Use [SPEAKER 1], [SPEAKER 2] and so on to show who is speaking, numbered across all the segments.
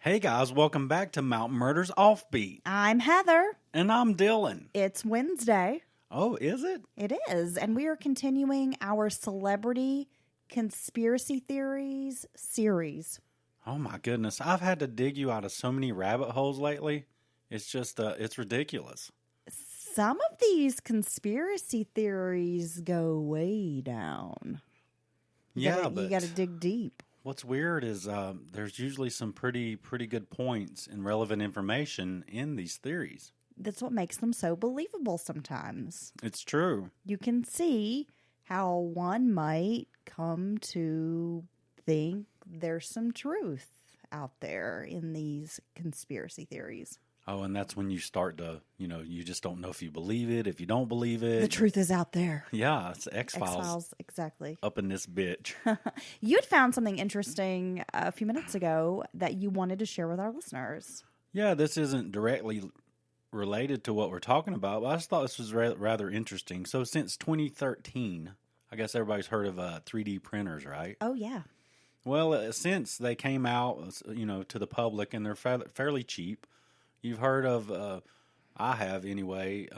[SPEAKER 1] Hey guys, welcome back to Mountain Murders Offbeat.
[SPEAKER 2] I'm Heather.
[SPEAKER 1] And I'm Dylan.
[SPEAKER 2] It's Wednesday.
[SPEAKER 1] Oh, is it?
[SPEAKER 2] It is. And we are continuing our celebrity conspiracy theories series.
[SPEAKER 1] Oh my goodness. I've had to dig you out of so many rabbit holes lately. It's just, it's ridiculous.
[SPEAKER 2] Some of these conspiracy theories go way down. You got to dig deep.
[SPEAKER 1] What's weird is there's usually some pretty good points and relevant information in these theories.
[SPEAKER 2] That's what makes them so believable sometimes.
[SPEAKER 1] It's true.
[SPEAKER 2] You can see how one might come to think there's some truth out there in these conspiracy theories.
[SPEAKER 1] Oh, and that's when you start to, you just don't know if you believe it, if you don't believe it.
[SPEAKER 2] The truth is out there.
[SPEAKER 1] Yeah, it's X-Files.
[SPEAKER 2] X-Files, exactly.
[SPEAKER 1] Up in this bitch.
[SPEAKER 2] You had found something interesting a few minutes ago that you wanted to share with our listeners.
[SPEAKER 1] Yeah, this isn't directly related to what we're talking about, but I just thought this was rather interesting. So since 2013, I guess everybody's heard of 3D printers, right?
[SPEAKER 2] Oh, yeah.
[SPEAKER 1] Well, since they came out, to the public, and they're fairly cheap. You've heard of, I have anyway,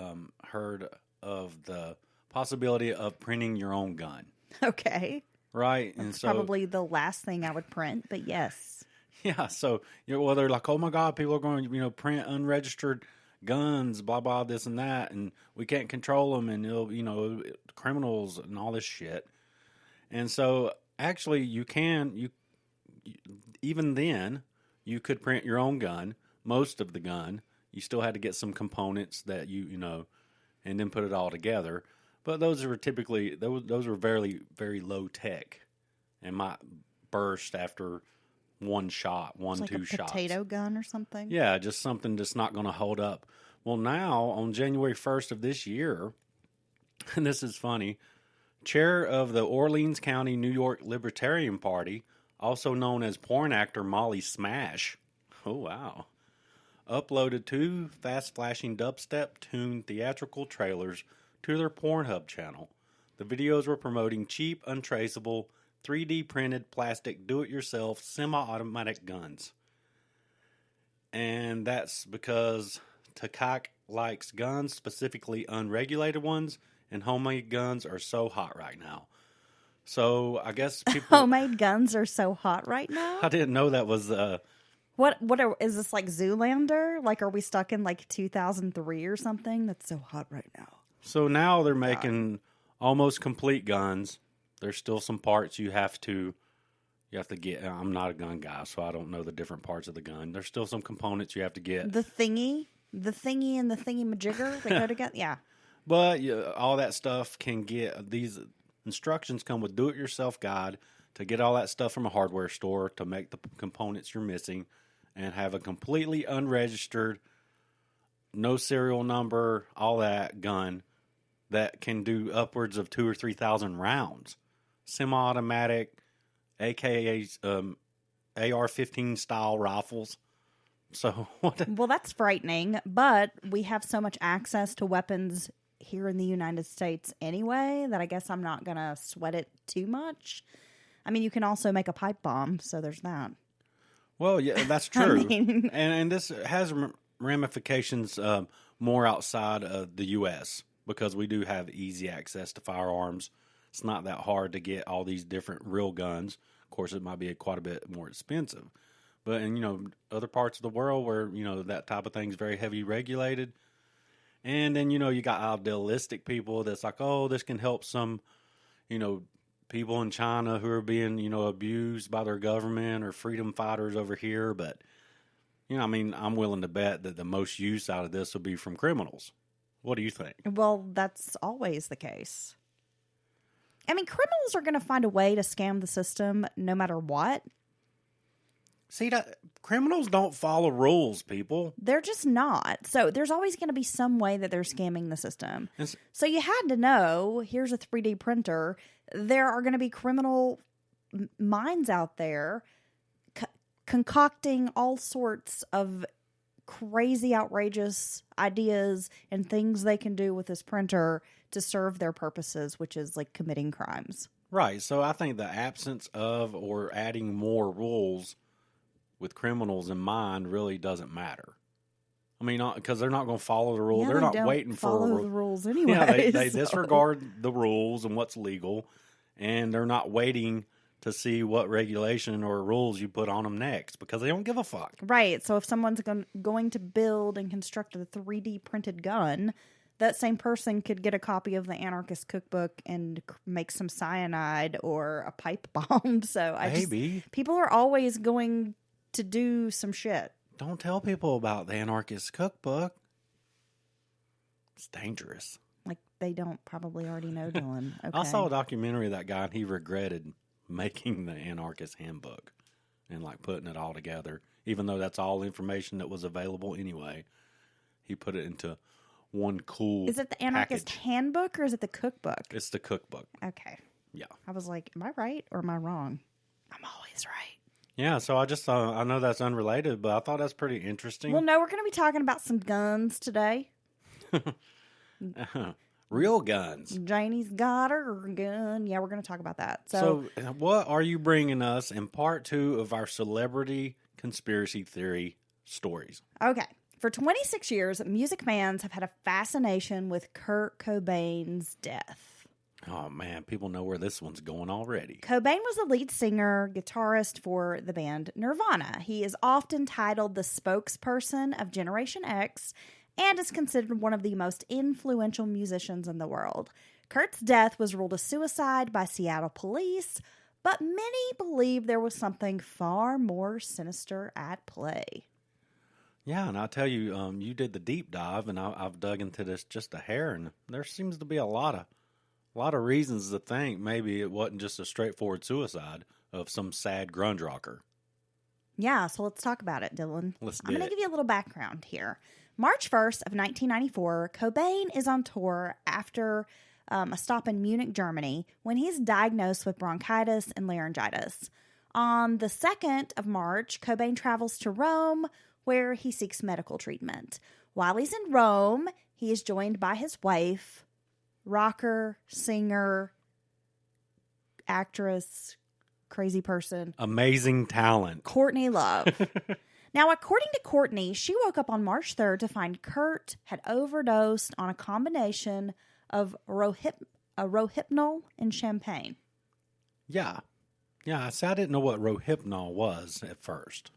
[SPEAKER 1] heard of the possibility of printing your own gun.
[SPEAKER 2] Okay.
[SPEAKER 1] Right?
[SPEAKER 2] That's
[SPEAKER 1] and so
[SPEAKER 2] probably the last thing I would print, but yes.
[SPEAKER 1] Yeah, so, they're like, oh my God, people are going to, print unregistered guns, blah, blah, this and that, and we can't control them, and it'll, criminals and all this shit. And so, actually, even then, you could print your own gun. Most of the gun, you still had to get some components that and then put it all together. But those are typically those were very, very low tech, and might burst after one shot,
[SPEAKER 2] It's
[SPEAKER 1] two
[SPEAKER 2] like
[SPEAKER 1] shots.
[SPEAKER 2] a potato gun or something.
[SPEAKER 1] Yeah, just something that's not going to hold up. Well, now on January 1st of this year, and this is funny, chair of the Orleans County, New York Libertarian Party, also known as porn actor Molly Smash. Oh wow. Uploaded 2 fast-flashing dubstep-tuned theatrical trailers to their Pornhub channel. The videos were promoting cheap, untraceable, 3D-printed plastic do-it-yourself semi-automatic guns. And that's because Takak likes guns, specifically unregulated ones, and homemade guns are so hot right now. So I guess people...
[SPEAKER 2] Homemade guns are so hot right now?
[SPEAKER 1] I didn't know that was...
[SPEAKER 2] Is this like Zoolander? Like, are we stuck in like 2003 or something? That's so hot right now.
[SPEAKER 1] So now they're making almost complete guns. There's still some parts you have to get. I'm not a gun guy, so I don't know the different parts of the gun. There's still some components you have to get.
[SPEAKER 2] The thingy and the thingy-majigger that go together? Yeah.
[SPEAKER 1] But all that stuff can get, these instructions come with do-it-yourself guide to get all that stuff from a hardware store to make the components you're missing, and have a completely unregistered, no serial number, all that gun that can do upwards of 2,000 or 3,000 rounds. Semi-automatic, AKAs, AR-15 style rifles. So what?
[SPEAKER 2] Well, that's frightening, but we have so much access to weapons here in the United States anyway that I guess I'm not going to sweat it too much. I mean, you can also make a pipe bomb, so there's that.
[SPEAKER 1] Well, yeah, that's true.
[SPEAKER 2] I mean...
[SPEAKER 1] and this has ramifications more outside of the U.S. because we do have easy access to firearms. It's not that hard to get all these different real guns. Of course, it might be quite a bit more expensive. But in, other parts of the world where, that type of thing is very heavily regulated. And then, you got idealistic people that's like, oh, this can help some, people in China who are being, abused by their government, or freedom fighters over here. But, I'm willing to bet that the most use out of this will be from criminals. What do you think?
[SPEAKER 2] Well, that's always the case. I mean, criminals are going to find a way to scam the system no matter what.
[SPEAKER 1] See, criminals don't follow rules, people.
[SPEAKER 2] They're just not. So there's always going to be some way that they're scamming the system. So you had to know, here's a 3D printer. There are going to be criminal minds out there concocting all sorts of crazy, outrageous ideas and things they can do with this printer to serve their purposes, which is like committing crimes.
[SPEAKER 1] Right. So I think the absence of or adding more rules with criminals in mind really doesn't matter. I mean, because they're not going to follow the rules.
[SPEAKER 2] Yeah,
[SPEAKER 1] they're
[SPEAKER 2] they
[SPEAKER 1] not
[SPEAKER 2] don't
[SPEAKER 1] waiting for
[SPEAKER 2] follow the rules anyway.
[SPEAKER 1] Yeah, they
[SPEAKER 2] so.
[SPEAKER 1] disregard the rules and what's legal, and they're not waiting to see what regulation or rules you put on them next because they don't give a fuck.
[SPEAKER 2] Right. So if someone's going to build and construct a 3D printed gun, that same person could get a copy of the Anarchist Cookbook and make some cyanide or a pipe bomb. So people are always going to do some shit.
[SPEAKER 1] Don't tell people about the Anarchist Cookbook. It's dangerous.
[SPEAKER 2] Like they don't probably already know, Dylan. Okay.
[SPEAKER 1] I saw a documentary of that guy, and he regretted making the Anarchist Handbook and like putting it all together, even though that's all information that was available anyway. He put it into one cool.
[SPEAKER 2] Is it the Anarchist Handbook or is it the cookbook?
[SPEAKER 1] It's the cookbook.
[SPEAKER 2] Okay.
[SPEAKER 1] Yeah.
[SPEAKER 2] I was like, am I right or am I wrong? I'm always right.
[SPEAKER 1] Yeah, so I know that's unrelated, but I thought that's pretty interesting.
[SPEAKER 2] Well, no, we're going to be talking about some guns today.
[SPEAKER 1] Real guns.
[SPEAKER 2] Janie's got her gun. Yeah, we're going to talk about that. So,
[SPEAKER 1] what are you bringing us in part 2 of our celebrity conspiracy theory stories?
[SPEAKER 2] Okay. For 26 years, music fans have had a fascination with Kurt Cobain's death.
[SPEAKER 1] Oh, man, people know where this one's going already.
[SPEAKER 2] Cobain was the lead singer, guitarist for the band Nirvana. He is often titled the spokesperson of Generation X and is considered one of the most influential musicians in the world. Kurt's death was ruled a suicide by Seattle police, but many believe there was something far more sinister at play.
[SPEAKER 1] Yeah, and I'll tell you, you did the deep dive, and I've dug into this just a hair, and there seems to be a lot of reasons to think maybe it wasn't just a straightforward suicide of some sad grunge rocker.
[SPEAKER 2] Yeah, so let's talk about it, Dylan. I'm going to give you a little background here. March 1st of 1994, Cobain is on tour after a stop in Munich, Germany, when he's diagnosed with bronchitis and laryngitis. On the 2nd of March, Cobain travels to Rome, where he seeks medical treatment. While he's in Rome, he is joined by his wife, rocker, singer, actress, crazy person.
[SPEAKER 1] Amazing talent.
[SPEAKER 2] Courtney Love. Now, according to Courtney, she woke up on March 3rd to find Kurt had overdosed on a combination of Rohypnol and champagne.
[SPEAKER 1] Yeah. Yeah, I didn't know what Rohypnol was at first.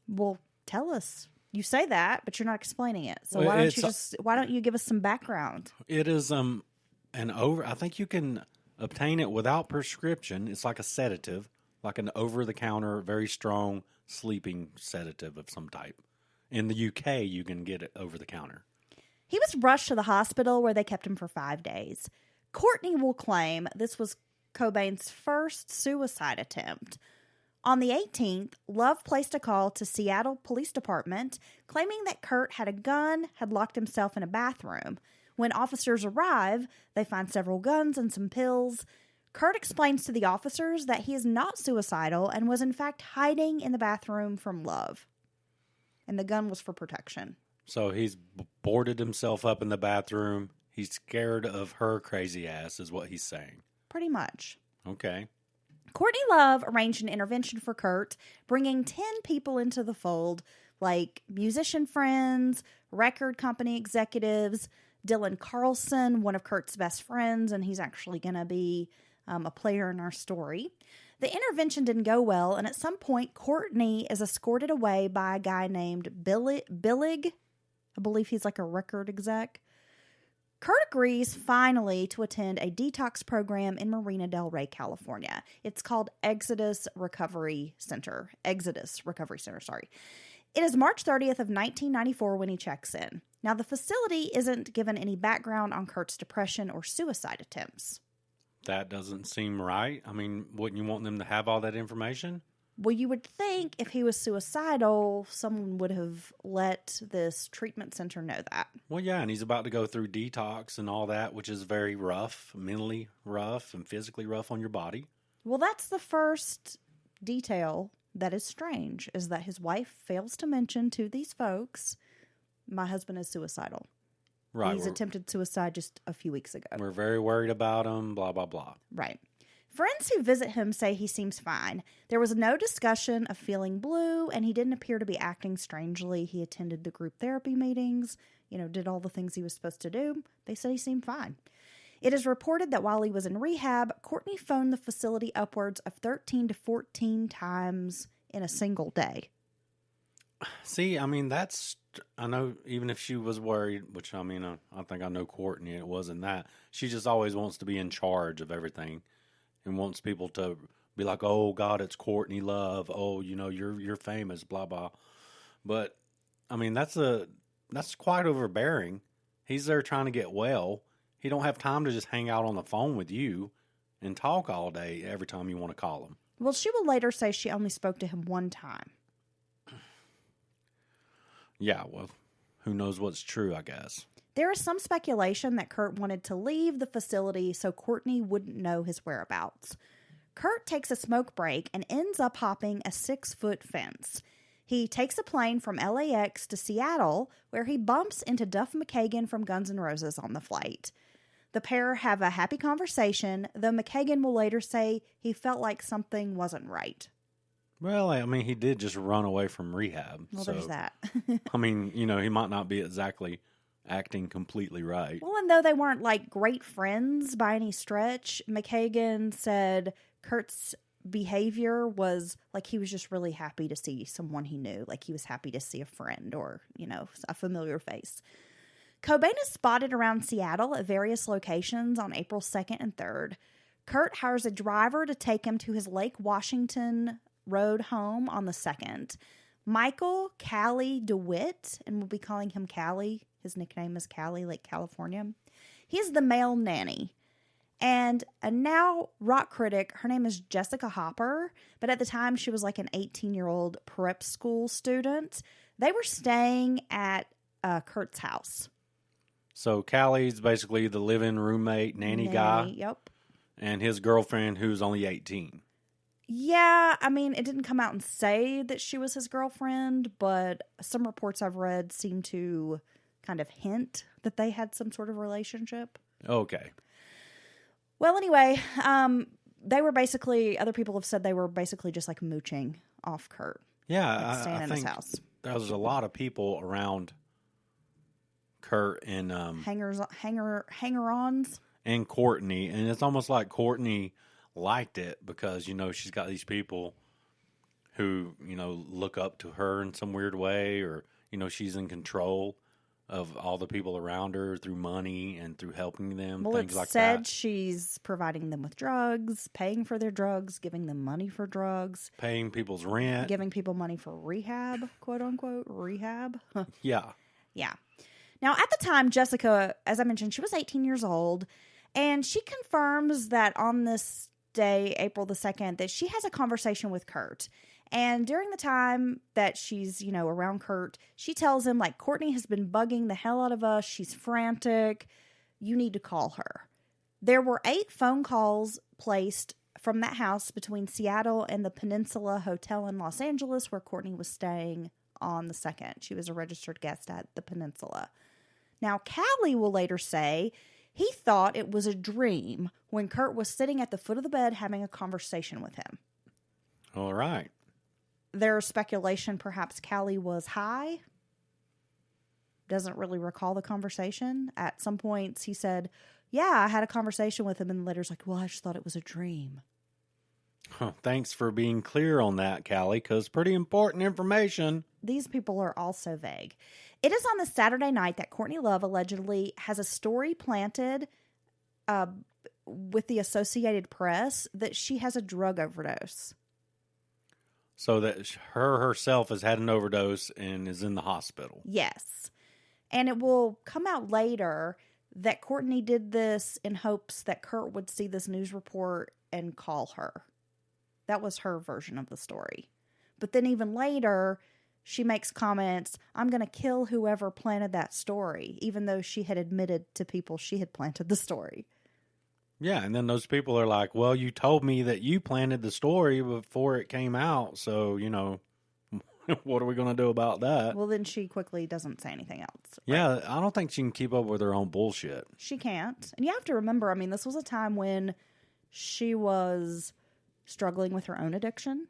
[SPEAKER 2] Well, tell us. You say that, but you're not explaining it. So why don't you give us some background?
[SPEAKER 1] It is I think you can obtain it without prescription. It's like a sedative, like an over-the-counter, very strong sleeping sedative of some type. In the UK, you can get it over the counter.
[SPEAKER 2] He was rushed to the hospital where they kept him for 5 days. Courtney will claim this was Cobain's first suicide attempt. On the 18th, Love placed a call to Seattle Police Department claiming that Kurt had a gun, had locked himself in a bathroom. When officers arrive, they find several guns and some pills. Kurt explains to the officers that he is not suicidal and was in fact hiding in the bathroom from Love. And the gun was for protection.
[SPEAKER 1] So he's boarded himself up in the bathroom. He's scared of her crazy ass is what he's saying.
[SPEAKER 2] Pretty much.
[SPEAKER 1] Okay.
[SPEAKER 2] Courtney Love arranged an intervention for Kurt, bringing 10 people into the fold, like musician friends, record company executives, Dylan Carlson, one of Kurt's best friends, and he's actually going to be a player in our story. The intervention didn't go well, and at some point, Courtney is escorted away by a guy named Billig. I believe he's like a record exec. Kurt agrees finally to attend a detox program in Marina Del Rey, California. It's called Exodus Recovery Center. Sorry. It is March 30th of 1994 when he checks in. Now, the facility isn't given any background on Kurt's depression or suicide attempts.
[SPEAKER 1] That doesn't seem right. I mean, wouldn't you want them to have all that information?
[SPEAKER 2] Well, you would think if he was suicidal, someone would have let this treatment center know that.
[SPEAKER 1] Well, yeah, and he's about to go through detox and all that, which is very rough, mentally rough and physically rough on your body.
[SPEAKER 2] Well, that's the first detail that is strange, is that his wife fails to mention to these folks, my husband is suicidal. Right. He's attempted suicide just a few weeks ago.
[SPEAKER 1] We're very worried about him, blah, blah, blah.
[SPEAKER 2] Right. Friends who visit him say he seems fine. There was no discussion of feeling blue, and he didn't appear to be acting strangely. He attended the group therapy meetings, did all the things he was supposed to do. They said he seemed fine. It is reported that while he was in rehab, Courtney phoned the facility upwards of 13 to 14 times in a single day.
[SPEAKER 1] See, I mean, I know even if she was worried, which I mean, I think I know Courtney, it wasn't that. She just always wants to be in charge of everything and wants people to be like, oh, God, it's Courtney Love. Oh, you're famous, blah, blah. But, I mean, that's quite overbearing. He's there trying to get well. He don't have time to just hang out on the phone with you and talk all day every time you want to call him.
[SPEAKER 2] Well, she will later say she only spoke to him one time.
[SPEAKER 1] Yeah, well, who knows what's true, I guess.
[SPEAKER 2] There is some speculation that Kurt wanted to leave the facility so Courtney wouldn't know his whereabouts. Kurt takes a smoke break and ends up hopping a 6-foot fence. He takes a plane from LAX to Seattle, where he bumps into Duff McKagan from Guns N' Roses on the flight. The pair have a happy conversation, though McKagan will later say he felt like something wasn't right.
[SPEAKER 1] Well, I mean, he did just run away from rehab.
[SPEAKER 2] Well,
[SPEAKER 1] so,
[SPEAKER 2] there's that.
[SPEAKER 1] I mean, he might not be exactly acting completely right.
[SPEAKER 2] Well, and though they weren't like great friends by any stretch, McKagan said Kurt's behavior was like he was just really happy to see someone he knew. Like he was happy to see a friend or, a familiar face. Cobain is spotted around Seattle at various locations on April 2nd and 3rd. Kurt hires a driver to take him to his Lake Washington Road home on the 2nd. Michael Callie DeWitt, and we'll be calling him Callie. His nickname is Callie, Lake California. He's the male nanny. And a now rock critic, her name is Jessica Hopper, but at the time she was like an 18-year-old prep school student. They were staying at Kurt's house.
[SPEAKER 1] So Callie's basically the live-in roommate, nanny guy.
[SPEAKER 2] Yep.
[SPEAKER 1] And his girlfriend who's only 18.
[SPEAKER 2] Yeah, I mean, it didn't come out and say that she was his girlfriend, but some reports I've read seem to kind of hint that they had some sort of relationship.
[SPEAKER 1] Okay.
[SPEAKER 2] Well, anyway, they were basically, other people have said they were basically just like mooching off Kurt.
[SPEAKER 1] Yeah,
[SPEAKER 2] like staying
[SPEAKER 1] I
[SPEAKER 2] in
[SPEAKER 1] think
[SPEAKER 2] his house.
[SPEAKER 1] There was a lot of people around Kurt and
[SPEAKER 2] hanger-ons.
[SPEAKER 1] And Courtney, and it's almost like Courtney liked it because, she's got these people who, look up to her in some weird way, or, she's in control of all the people around her through money and through helping them, things like that.
[SPEAKER 2] Well, it said she's providing them with drugs, paying for their drugs, giving them money for drugs.
[SPEAKER 1] Paying people's rent.
[SPEAKER 2] Giving people money for rehab, quote unquote, rehab.
[SPEAKER 1] Yeah.
[SPEAKER 2] Yeah. Now, at the time, Jessica, as I mentioned, she was 18 years old, and she confirms that on this day, April the 2nd, that she has a conversation with Kurt. And during the time that she's, around Kurt, she tells him, like, Courtney has been bugging the hell out of us. She's frantic. You need to call her. There were 8 phone calls placed from that house between Seattle and the Peninsula Hotel in Los Angeles, where Courtney was staying on the 2nd. She was a registered guest at the Peninsula. Now, Callie will later say he thought it was a dream when Kurt was sitting at the foot of the bed having a conversation with him.
[SPEAKER 1] All right.
[SPEAKER 2] There's speculation perhaps Callie was high. Doesn't really recall the conversation. At some points he said, yeah, I had a conversation with him. And the letter's like, well, I just thought it was a dream.
[SPEAKER 1] Huh, thanks for being clear on that, Callie, because pretty important information.
[SPEAKER 2] These people are also vague. It is on the Saturday night that Courtney Love allegedly has a story planted with the Associated Press that she has a drug overdose.
[SPEAKER 1] So that her herself has had an overdose and is in the hospital.
[SPEAKER 2] Yes. And it will come out later that Courtney did this in hopes that Kurt would see this news report and call her. That was her version of the story. But then even later, she makes comments, I'm going to kill whoever planted that story, even though she had admitted to people she had planted the story.
[SPEAKER 1] Yeah, and then those people are like, well, you told me that you planted the story before it came out, so, what are we going to do about that?
[SPEAKER 2] Well, then she quickly doesn't say anything else.
[SPEAKER 1] Right? Yeah, I don't think she can keep up with her own bullshit.
[SPEAKER 2] She can't. And you have to remember, this was a time when she was struggling with her own addiction.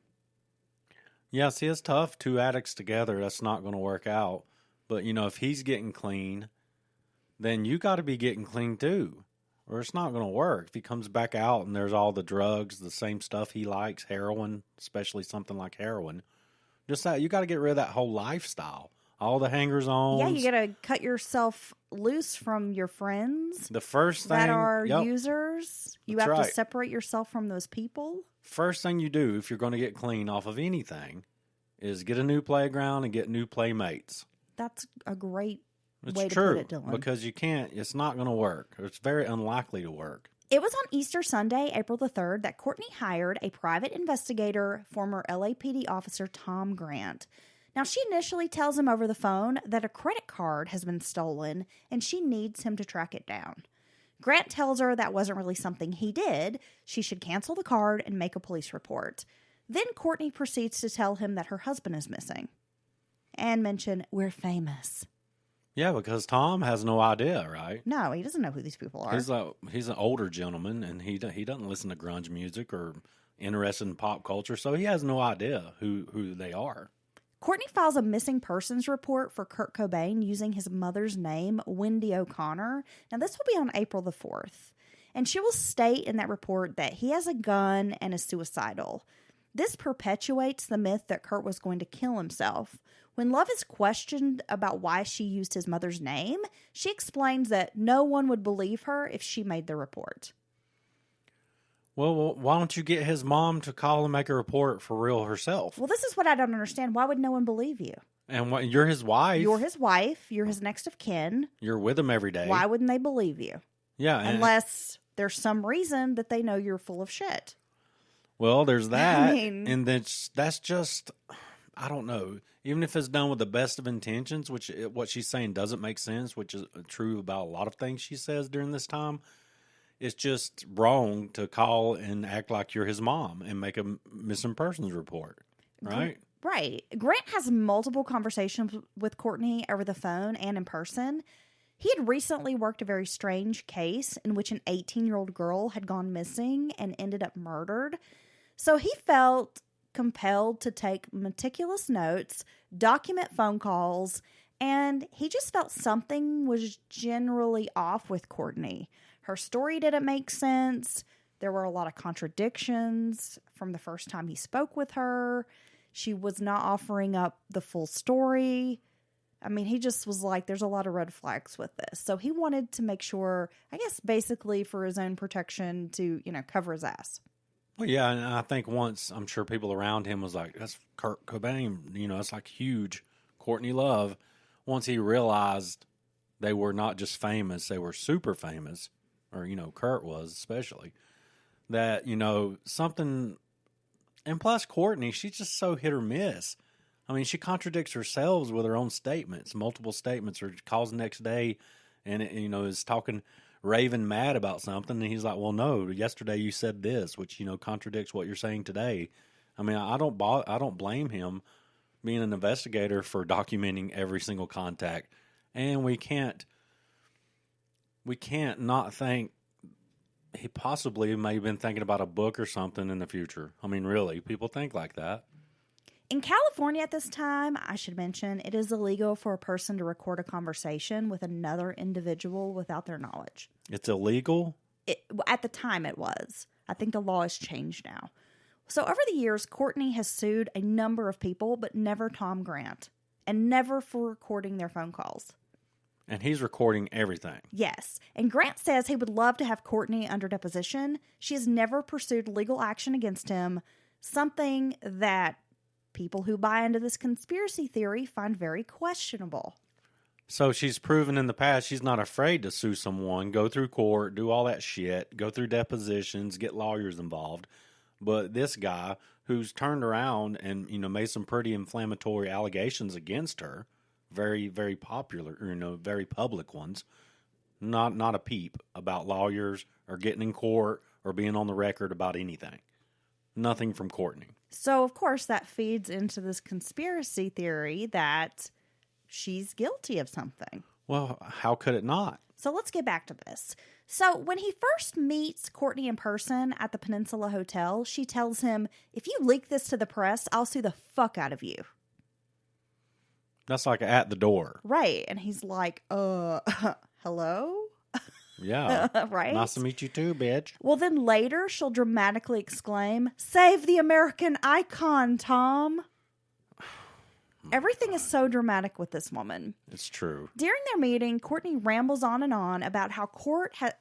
[SPEAKER 1] Yeah, see, it's tough. Two addicts together, that's not going to work out. But, if he's getting clean, then you got to be getting clean too, or it's not going to work. If he comes back out and there's all the drugs, the same stuff he likes, heroin, especially something like heroin, just that, you got to get rid of that whole lifestyle. All the hangers-on.
[SPEAKER 2] Yeah, you got to cut yourself loose from your friends.
[SPEAKER 1] The first thing
[SPEAKER 2] that are users. You have to
[SPEAKER 1] right.
[SPEAKER 2] separate yourself from those people.
[SPEAKER 1] First thing you do if you're going to get clean off of anything is get a new playground and get new playmates.
[SPEAKER 2] That's a great
[SPEAKER 1] it's
[SPEAKER 2] way
[SPEAKER 1] true,
[SPEAKER 2] to put it, Dylan.
[SPEAKER 1] Because you can't, it's not going to work. It's very unlikely to work.
[SPEAKER 2] It was on Easter Sunday, April the 3rd, that Courtney hired a private investigator, former LAPD officer Tom Grant. Now, she initially tells him over the phone that a credit card has been stolen and she needs him to track it down. Grant tells her that wasn't really something he did. She should cancel the card and make a police report. Then Courtney proceeds to tell him that her husband is missing and mention, "We're famous."
[SPEAKER 1] Yeah, because Tom has no idea, right?
[SPEAKER 2] No, he doesn't know who these people are.
[SPEAKER 1] He's an older gentleman, and he doesn't listen to grunge music or interested in pop culture, so he has no idea who they are.
[SPEAKER 2] Courtney files a missing persons report for Kurt Cobain using his mother's name, Wendy O'Connor. Now, this will be on April the 4th. And she will state in that report that he has a gun and is suicidal. This perpetuates the myth that Kurt was going to kill himself. When Love is questioned about why she used his mother's name, she explains that no one would believe her if she made the report.
[SPEAKER 1] Well, why don't you get his mom to call and make a report for real herself?
[SPEAKER 2] Well, this is what I don't understand. Why would no one believe you?
[SPEAKER 1] And you're his wife.
[SPEAKER 2] You're his wife. You're his next of kin.
[SPEAKER 1] You're with him every day.
[SPEAKER 2] Why wouldn't they believe you?
[SPEAKER 1] Yeah.
[SPEAKER 2] Unless there's some reason that they know you're full of shit.
[SPEAKER 1] Well, there's that.
[SPEAKER 2] I mean,
[SPEAKER 1] and that's just, I don't know. Even if it's done with the best of intentions, which what she's saying doesn't make sense, which is true about a lot of things she says during this time. It's just wrong to call and act like you're his mom and make a missing persons report, right?
[SPEAKER 2] Right. Grant has multiple conversations with Courtney over the phone and in person. He had recently worked a very strange case in which an 18-year-old girl had gone missing and ended up murdered. So he felt compelled to take meticulous notes, document phone calls, and he just felt something was generally off with Courtney. Her story didn't make sense. There were a lot of contradictions from the first time he spoke with her. She was not offering up the full story. I mean, he just was like, there's a lot of red flags with this. So he wanted to make sure, I guess, basically for his own protection to, cover his ass.
[SPEAKER 1] Well, yeah, and I think once, I'm sure people around him was like, that's Kurt Cobain, it's like huge. Courtney Love. Once he realized they were not just famous, they were super famous, or, Kurt was especially, that, something, and plus Courtney, she's just so hit or miss. I mean, she contradicts herself with her own statements, multiple statements, or calls the next day and, is talking raving mad about something. And he's like, well, no, yesterday you said this, which, contradicts what you're saying today. I mean, I don't blame him being an investigator for documenting every single contact. And we can't not think he possibly may have been thinking about a book or something in the future. I mean, really, people think like that.
[SPEAKER 2] In California at this time, I should mention, it is illegal for a person to record a conversation with another individual without their knowledge.
[SPEAKER 1] It's illegal?
[SPEAKER 2] At the time it was. I think the law has changed now. So over the years, Courtney has sued a number of people, but never Tom Grant, and never for recording their phone calls.
[SPEAKER 1] And he's recording everything.
[SPEAKER 2] Yes. And Grant says he would love to have Courtney under deposition. She has never pursued legal action against him, something that people who buy into this conspiracy theory find very questionable.
[SPEAKER 1] So she's proven in the past she's not afraid to sue someone, go through court, do all that shit, go through depositions, get lawyers involved. But this guy who's turned around and, made some pretty inflammatory allegations against her, very, very popular, very public ones, not a peep about lawyers or getting in court or being on the record about anything. Nothing from Courtney.
[SPEAKER 2] So, of course, that feeds into this conspiracy theory that she's guilty of something.
[SPEAKER 1] Well, how could it not?
[SPEAKER 2] So let's get back to this. So when he first meets Courtney in person at the Peninsula Hotel, she tells him, if you leak this to the press, I'll sue the fuck out of you.
[SPEAKER 1] That's like at the door.
[SPEAKER 2] Right. And he's like, hello?
[SPEAKER 1] Yeah.
[SPEAKER 2] Right?
[SPEAKER 1] Nice to meet you too, bitch.
[SPEAKER 2] Well, then later she'll dramatically exclaim, save the American icon, Tom. Everything is so dramatic with this woman.
[SPEAKER 1] It's true.
[SPEAKER 2] During their meeting, Courtney rambles on and on about how Kurt has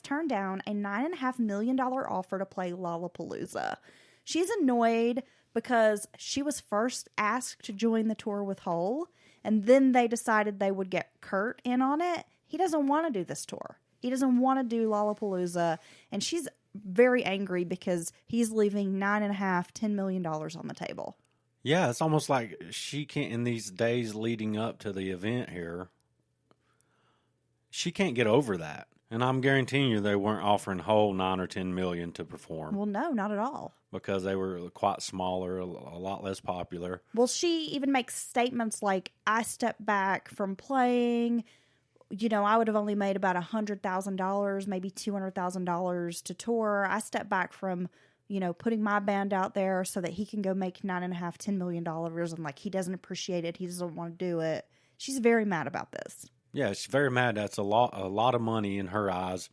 [SPEAKER 2] turned down a $9.5 million offer to play Lollapalooza. She's annoyed because she was first asked to join the tour with Hole, and then they decided they would get Kurt in on it. He doesn't want to do this tour. He doesn't want to do Lollapalooza, and she's very angry because he's leaving $10 million on the table.
[SPEAKER 1] Yeah, it's almost like she can't, in these days leading up to the event here, she can't get over that. And I'm guaranteeing you they weren't offering Hole 9 or 10 million to perform.
[SPEAKER 2] Well, no, not at all.
[SPEAKER 1] Because they were quite smaller, a lot less popular.
[SPEAKER 2] Well, she even makes statements like, I stepped back from playing. You know, I would have only made about $100,000, maybe $200,000 to tour. I stepped back from, you know, putting my band out there so that he can go make $10 million. And like, he doesn't appreciate it. He doesn't want to do it. She's very mad about this.
[SPEAKER 1] Yeah, she's very mad. That's a lot of money in her eyes.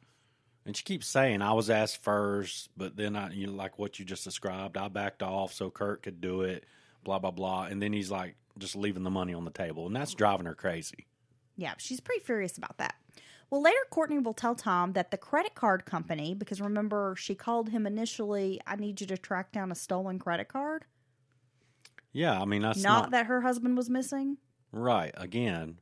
[SPEAKER 1] And she keeps saying, I was asked first, but then like what you just described, I backed off so Kurt could do it, blah, blah, blah. And then he's like just leaving the money on the table. And that's driving her crazy.
[SPEAKER 2] Yeah, she's pretty furious about that. Well, later Courtney will tell Tom that the credit card company, because remember, she called him initially, I need you to track down a stolen credit card.
[SPEAKER 1] Yeah, I mean, that's
[SPEAKER 2] not that her husband was missing.
[SPEAKER 1] Right, again.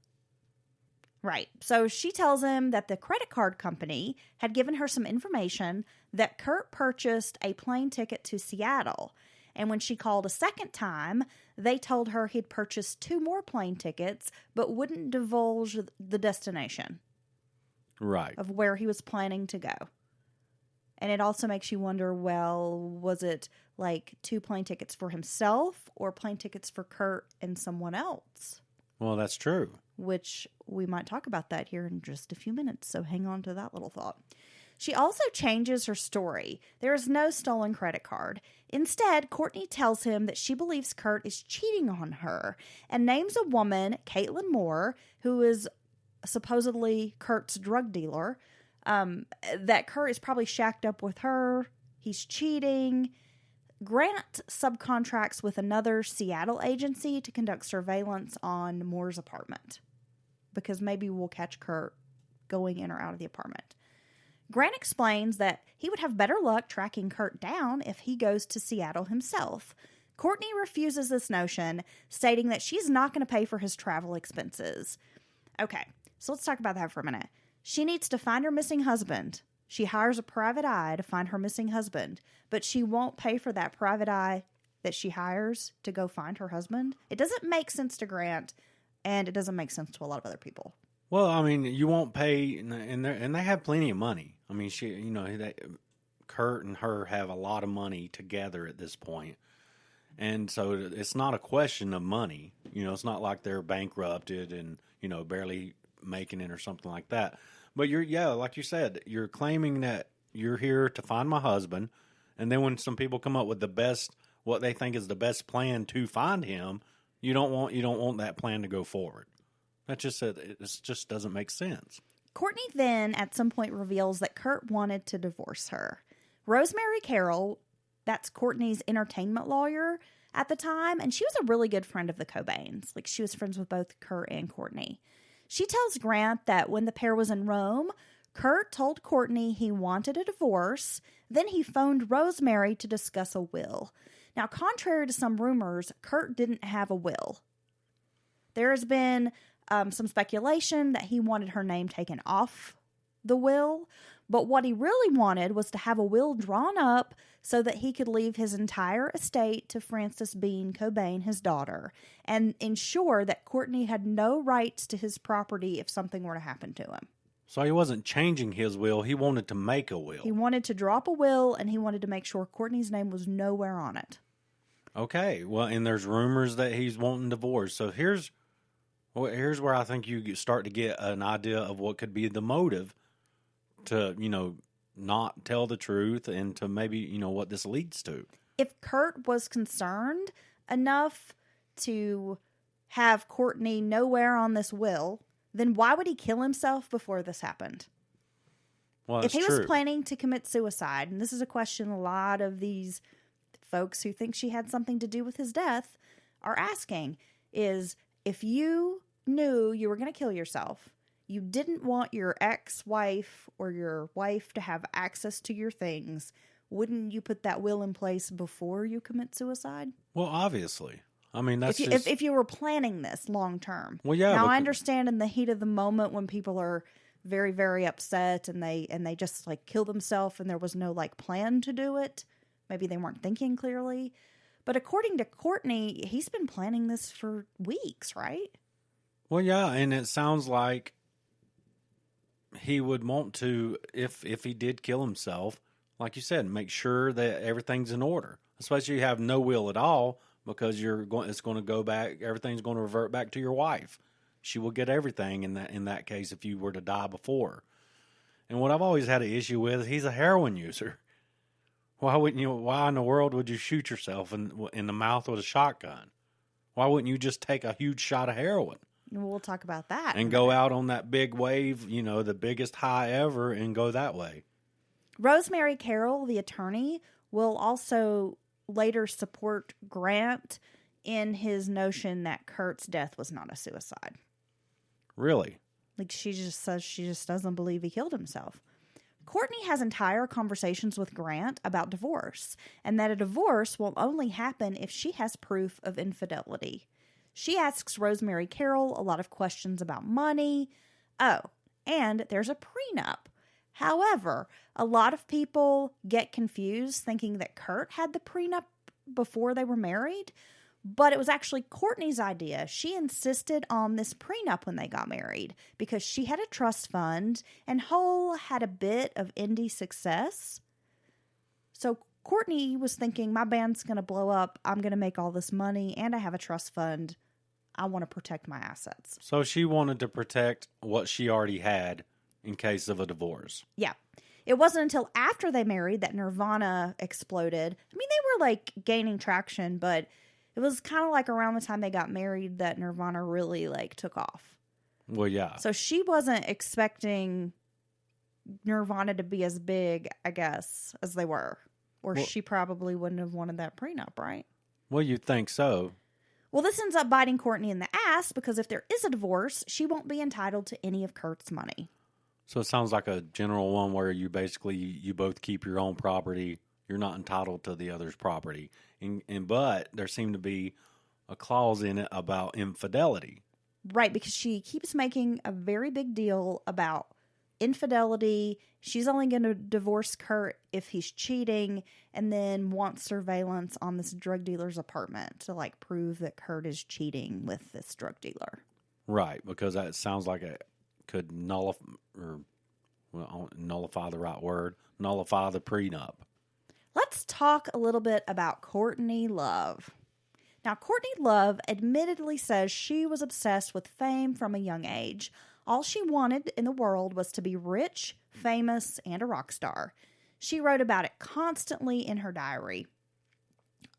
[SPEAKER 2] Right. So she tells him that the credit card company had given her some information that Kurt purchased a plane ticket to Seattle. And when she called a second time, they told her he'd purchased 2 more plane tickets, but wouldn't divulge the destination.
[SPEAKER 1] Right.
[SPEAKER 2] Of where he was planning to go. And it also makes you wonder, well, was it like 2 plane tickets for himself or plane tickets for Kurt and someone else?
[SPEAKER 1] Well, that's true.
[SPEAKER 2] Which we might talk about that here in just a few minutes, so hang on to that little thought. She also changes her story. There is no stolen credit card. Instead, Courtney tells him that she believes Kurt is cheating on her and names a woman, Caitlin Moore, who is supposedly Kurt's drug dealer, that Kurt is probably shacked up with her. He's cheating. Grant subcontracts with another Seattle agency to conduct surveillance on Moore's apartment because maybe we'll catch Kurt going in or out of the apartment. Grant explains that he would have better luck tracking Kurt down if he goes to Seattle himself. Courtney refuses this notion, stating that she's not going to pay for his travel expenses. Okay, so let's talk about that for a minute. She needs to find her missing husband. She hires a private eye to find her missing husband, but she won't pay for that private eye that she hires to go find her husband. It doesn't make sense to Grant, and it doesn't make sense to a lot of other people.
[SPEAKER 1] Well, I mean, you won't pay, and they have plenty of money. I mean, Kurt and her have a lot of money together at this point. And so it's not a question of money. You know, it's not like they're bankrupted and, barely making it or something like that. But like you said, you're claiming that you're here to find my husband. And then when some people come up with what they think is the best plan to find him, you don't want that plan to go forward. It just doesn't make sense.
[SPEAKER 2] Courtney then at some point reveals that Kurt wanted to divorce her. Rosemary Carroll, that's Courtney's entertainment lawyer at the time, and she was a really good friend of the Cobains. Like, she was friends with both Kurt and Courtney. She tells Grant that when the pair was in Rome, Kurt told Courtney he wanted a divorce. Then he phoned Rosemary to discuss a will. Now, contrary to some rumors, Kurt didn't have a will. There has been some speculation that he wanted her name taken off the will, but what he really wanted was to have a will drawn up so that he could leave his entire estate to Frances Bean Cobain, his daughter, and ensure that Courtney had no rights to his property if something were to happen to him.
[SPEAKER 1] So he wasn't changing his will. He wanted to make a will.
[SPEAKER 2] He wanted to drop a will, and he wanted to make sure Courtney's name was nowhere on it.
[SPEAKER 1] Okay. Well, and there's rumors that he's wanting divorce. So here's Well, here's where I think you start to get an idea of what could be the motive to, not tell the truth and to maybe, what this leads to.
[SPEAKER 2] If Kurt was concerned enough to have Courtney nowhere on this will, then why would he kill himself before this happened?
[SPEAKER 1] Well,
[SPEAKER 2] If he
[SPEAKER 1] true.
[SPEAKER 2] was planning to commit suicide, and this is a question a lot of these folks who think she had something to do with his death are asking, is if you knew you were going to kill yourself, you didn't want your ex-wife or your wife to have access to your things, wouldn't you put that will in place before you commit suicide?
[SPEAKER 1] Well, obviously. I mean, that's
[SPEAKER 2] If you were planning this long term.
[SPEAKER 1] Well, yeah.
[SPEAKER 2] Now, I understand in the heat of the moment when people are very, very upset and they just like kill themselves and there was no like plan to do it. Maybe they weren't thinking clearly. But according to Courtney, he's been planning this for weeks, right?
[SPEAKER 1] Well, yeah, and it sounds like he would want to, if he did kill himself, like you said, make sure that everything's in order. Especially if you have no will at all, because it's going to go back. Everything's going to revert back to your wife. She will get everything in that case if you were to die before. And what I've always had an issue with, he's a heroin user. Why wouldn't you? Why in the world would you shoot yourself in the mouth with a shotgun? Why wouldn't you just take a huge shot of heroin?
[SPEAKER 2] We'll talk about that.
[SPEAKER 1] And go out on that big wave, the biggest high ever, and go that way.
[SPEAKER 2] Rosemary Carroll, the attorney, will also later support Grant in his notion that Kurt's death was not a suicide.
[SPEAKER 1] Really?
[SPEAKER 2] Like, she just says she just doesn't believe he killed himself. Courtney has entire conversations with Grant about divorce, and that a divorce will only happen if she has proof of infidelity. She asks Rosemary Carroll a lot of questions about money. Oh, and there's a prenup. However, a lot of people get confused thinking that Kurt had the prenup before they were married, but it was actually Courtney's idea. She insisted on this prenup when they got married because she had a trust fund and Hull had a bit of indie success. So Courtney was thinking, my band's going to blow up. I'm going to make all this money and I have a trust fund. I want to protect my assets.
[SPEAKER 1] So she wanted to protect what she already had in case of a divorce.
[SPEAKER 2] Yeah. It wasn't until after they married that Nirvana exploded. I mean, they were like gaining traction, but it was kind of like around the time they got married that Nirvana really like took off.
[SPEAKER 1] Well, yeah.
[SPEAKER 2] So she wasn't expecting Nirvana to be as big, I guess, as they were. Or she probably wouldn't have wanted that prenup, right?
[SPEAKER 1] Well, you'd think so.
[SPEAKER 2] Well, this ends up biting Courtney in the ass because if there is a divorce, she won't be entitled to any of Kurt's money.
[SPEAKER 1] So it sounds like a general one where you both keep your own property. You're not entitled to the other's property. But there seemed to be a clause in it about infidelity.
[SPEAKER 2] Right, because she keeps making a very big deal about infidelity. She's only going to divorce Kurt if he's cheating, and then wants surveillance on this drug dealer's apartment to like prove that Kurt is cheating with this drug dealer.
[SPEAKER 1] Right, because that sounds like it could nullify the right word, nullify the prenup.
[SPEAKER 2] Let's talk a little bit about Courtney Love. Now, Courtney Love admittedly says she was obsessed with fame from a young age. All she wanted in the world was to be rich, famous, and a rock star. She wrote about it constantly in her diary.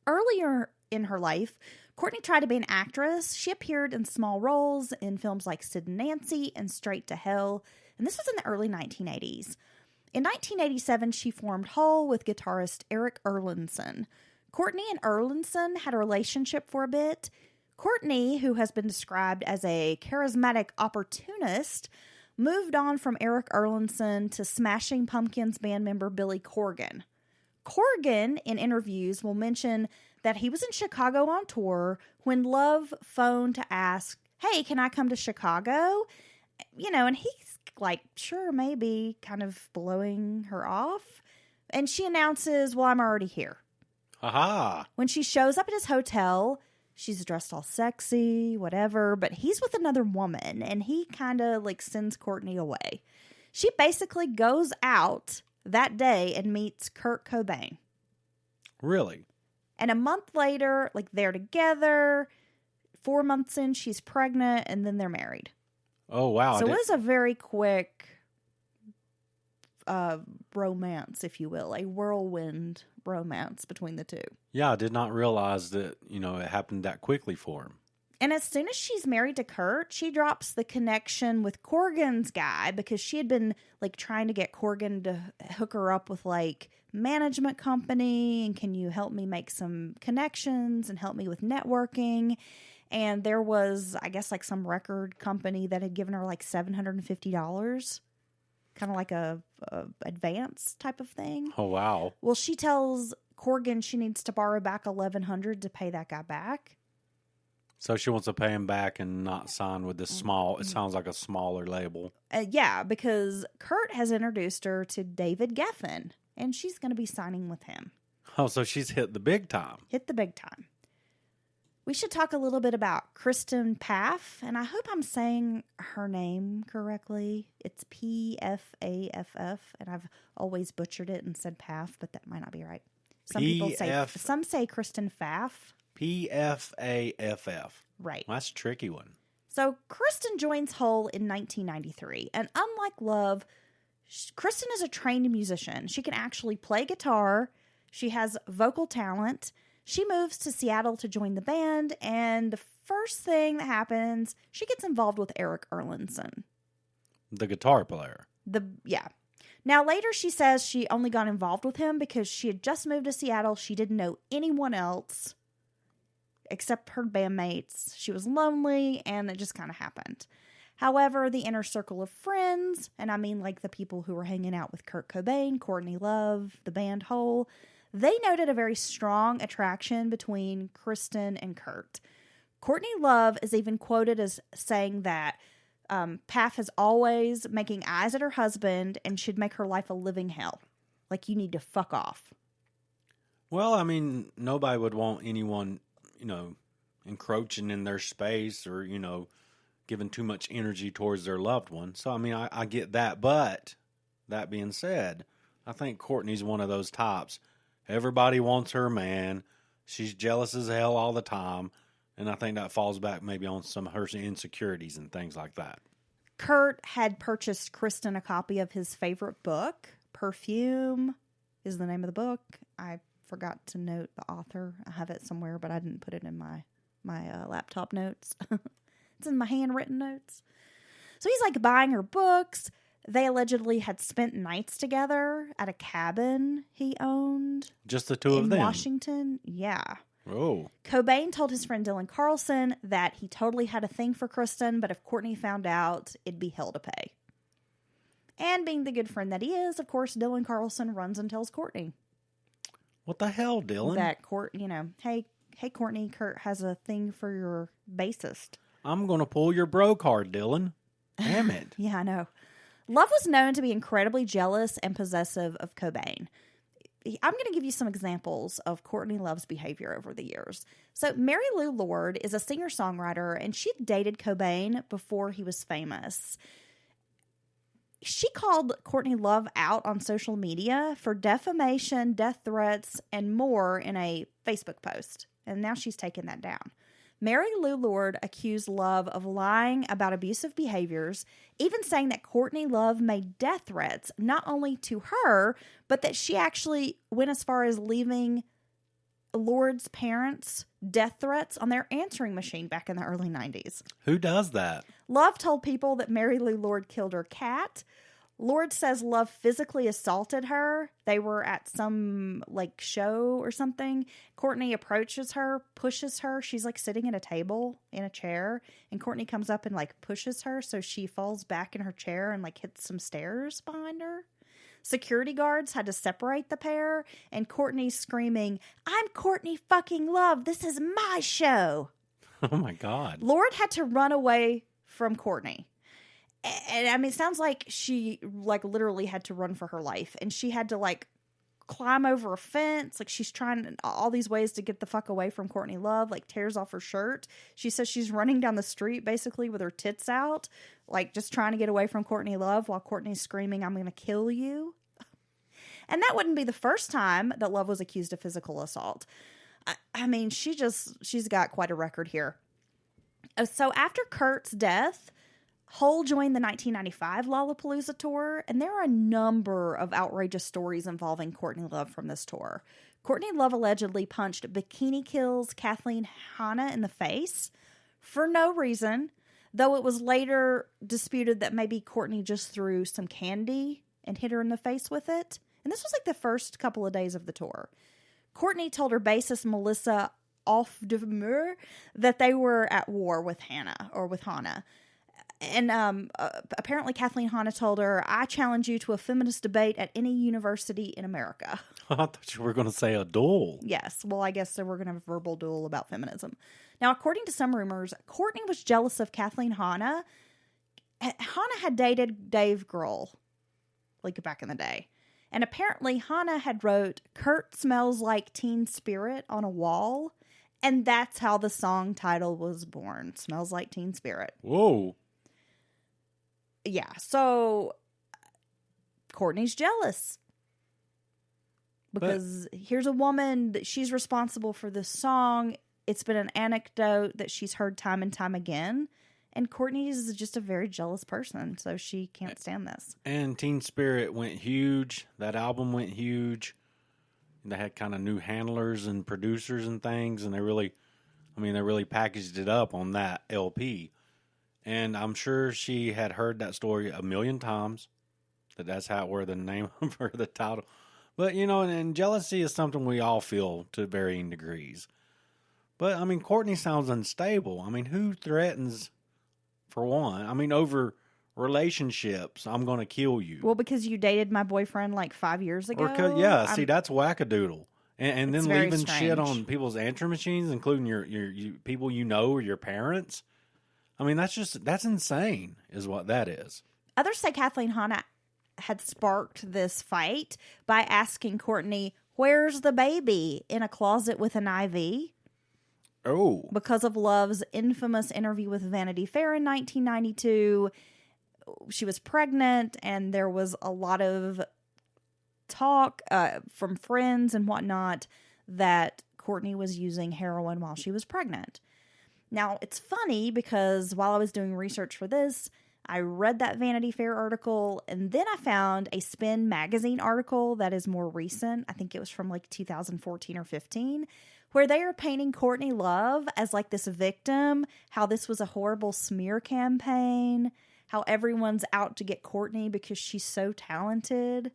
[SPEAKER 2] Earlier in her life, Courtney tried to be an actress. She appeared in small roles in films like Sid and Nancy and Straight to Hell, and this was in the early 1980s. In 1987, she formed Hull with guitarist Eric Erlandson. Courtney and Erlandson had a relationship for a bit. Courtney, who has been described as a charismatic opportunist, moved on from Eric Erlandson to Smashing Pumpkins band member Billy Corgan. Corgan, in interviews, will mention that he was in Chicago on tour when Love phoned to ask, hey, can I come to Chicago? And he's like, sure, maybe, kind of blowing her off. And she announces, well, I'm already here.
[SPEAKER 1] Aha!
[SPEAKER 2] When she shows up at his hotel, she's dressed all sexy, whatever, but he's with another woman, and he kind of like sends Courtney away. She basically goes out that day and meets Kurt Cobain.
[SPEAKER 1] Really?
[SPEAKER 2] And a month later, like they're together, 4 months in, she's pregnant, and then they're married.
[SPEAKER 1] Oh, wow.
[SPEAKER 2] So it was a very quick romance, if you will, a whirlwind romance between the two.
[SPEAKER 1] Yeah, I did not realize that, it happened that quickly for him.
[SPEAKER 2] And as soon as she's married to Kurt, she drops the connection with Corgan's guy because she had been like trying to get Corgan to hook her up with like management company and can you help me make some connections and help me with networking. And there was, I guess, like some record company that had given her like $750, kind of like a advance type of thing.
[SPEAKER 1] Oh, wow.
[SPEAKER 2] Well, she tells Corgan she needs to borrow back $1,100 to pay that guy back.
[SPEAKER 1] So she wants to pay him back and not sign with this small, it sounds like a smaller label.
[SPEAKER 2] Yeah, because Kurt has introduced her to David Geffen, and she's going to be signing with him.
[SPEAKER 1] Oh, so she's hit the big time.
[SPEAKER 2] Hit the big time. We should talk a little bit about Kristen Pfaff, and I hope I'm saying her name correctly. It's Pfaff, and I've always butchered it and said Pfaff, but that might not be right. Some say Kristen Pfaff.
[SPEAKER 1] Pfaff.
[SPEAKER 2] Right.
[SPEAKER 1] Well, that's a tricky one.
[SPEAKER 2] So Kristen joins Hole in 1993, and unlike Love, Kristen is a trained musician. She can actually play guitar. She has vocal talent. She moves to Seattle to join the band, and the first thing that happens, she gets involved with Eric Erlandson.
[SPEAKER 1] The guitar player.
[SPEAKER 2] Now, later she says she only got involved with him because she had just moved to Seattle. She didn't know anyone else except her bandmates. She was lonely, and it just kind of happened. However, the inner circle of friends, and I mean like the people who were hanging out with Kurt Cobain, Courtney Love, the band Hole, they noted a very strong attraction between Kristen and Kurt. Courtney Love is even quoted as saying that Pfaff is always making eyes at her husband and should make her life a living hell. Like, you need to fuck off.
[SPEAKER 1] Well, I mean, nobody would want anyone, encroaching in their space or, giving too much energy towards their loved one. So, I mean, I get that. But that being said, I think Courtney's one of those types. Everybody wants her man. She's jealous as hell all the time. And I think that falls back maybe on some of her insecurities and things like that.
[SPEAKER 2] Kurt had purchased Kristen a copy of his favorite book. Perfume is the name of the book. I forgot to note the author. I have it somewhere, but I didn't put it in my laptop notes. It's in my handwritten notes. So he's like buying her books. They allegedly had spent nights together at a cabin he owned.
[SPEAKER 1] Just the two of them?
[SPEAKER 2] In Washington. Yeah.
[SPEAKER 1] Oh.
[SPEAKER 2] Cobain told his friend Dylan Carlson that he totally had a thing for Kristen, but if Courtney found out, it'd be hell to pay. And being the good friend that he is, of course, Dylan Carlson runs and tells Courtney.
[SPEAKER 1] What the hell, Dylan?
[SPEAKER 2] That hey, Courtney, Kurt has a thing for your bassist.
[SPEAKER 1] I'm going to pull your bro card, Dylan. Damn it.
[SPEAKER 2] Yeah, I know. Love was known to be incredibly jealous and possessive of Cobain. I'm going to give you some examples of Courtney Love's behavior over the years. So Mary Lou Lord is a singer-songwriter, and she dated Cobain before he was famous. She called Courtney Love out on social media for defamation, death threats, and more in a Facebook post. And now she's taken that down. Mary Lou Lord accused Love of lying about abusive behaviors, even saying that Courtney Love made death threats, not only to her, but that she actually went as far as leaving Lord's parents death threats on their answering machine back in the early 90s.
[SPEAKER 1] Who does that?
[SPEAKER 2] Love told people that Mary Lou Lord killed her cat. Lord says Love physically assaulted her. They were at some show or something. Courtney approaches her, pushes her. She's sitting at a table in a chair, and Courtney comes up and pushes her, so she falls back in her chair and hits some stairs behind her. Security guards had to separate the pair, and Courtney's screaming, "I'm Courtney fucking Love. This is my show."
[SPEAKER 1] Oh my God.
[SPEAKER 2] Lord had to run away from Courtney. And I mean, it sounds like she literally had to run for her life, and she had to climb over a fence. She's trying all these ways to get the fuck away from Courtney Love, tears off her shirt. She says she's running down the street basically with her tits out, just trying to get away from Courtney Love while Courtney's screaming, "I'm going to kill you." And that wouldn't be the first time that Love was accused of physical assault. I mean, she's got quite a record here. So after Kurt's death, Hole joined the 1995 Lollapalooza tour, and there are a number of outrageous stories involving Courtney Love from this tour. Courtney Love allegedly punched Bikini Kill's Kathleen Hanna in the face for no reason, though it was later disputed that maybe Courtney just threw some candy and hit her in the face with it. And this was like the first couple of days of the tour. Courtney told her bassist Melissa Offbeat that they were at war with Hanna. And apparently Kathleen Hanna told her, "I challenge you to a feminist debate at any university in America."
[SPEAKER 1] I thought you were going to say a duel.
[SPEAKER 2] Yes. Well, I guess so. We're going to have a verbal duel about feminism. Now, according to some rumors, Courtney was jealous of Kathleen Hanna. Hanna had dated Dave Grohl, like back in the day. And apparently Hanna had wrote, "Kurt smells like Teen Spirit" on a wall. And that's how the song title was born. Smells Like Teen Spirit.
[SPEAKER 1] Whoa.
[SPEAKER 2] Yeah, so Courtney's jealous because here's a woman that she's responsible for this song. It's been an anecdote that she's heard time and time again. And Courtney is just a very jealous person, so she can't stand this.
[SPEAKER 1] And Teen Spirit went huge. That album went huge. They had kind of new handlers and producers and things, and they really packaged it up on that LP. And I'm sure she had heard that story a million times, that's how it were the name of her, the title. But, and jealousy is something we all feel to varying degrees. But, Courtney sounds unstable. Who threatens, for one? Over relationships, I'm going to kill you.
[SPEAKER 2] Well, because you dated my boyfriend like 5 years ago?
[SPEAKER 1] See, that's wackadoodle. And then leaving shit on people's answering machines, including your people or your parents. That's insane, is what that is.
[SPEAKER 2] Others say Kathleen Hanna had sparked this fight by asking Courtney, "Where's the baby?" in a closet with an IV.
[SPEAKER 1] Oh.
[SPEAKER 2] Because of Love's infamous interview with Vanity Fair in 1992. She was pregnant, and there was a lot of talk from friends and whatnot that Courtney was using heroin while she was pregnant. Now, it's funny because while I was doing research for this, I read that Vanity Fair article, and then I found a Spin magazine article that is more recent. I think it was from like 2014 or 15, where they are painting Courtney Love as like this victim, how this was a horrible smear campaign, how everyone's out to get Courtney because she's so talented.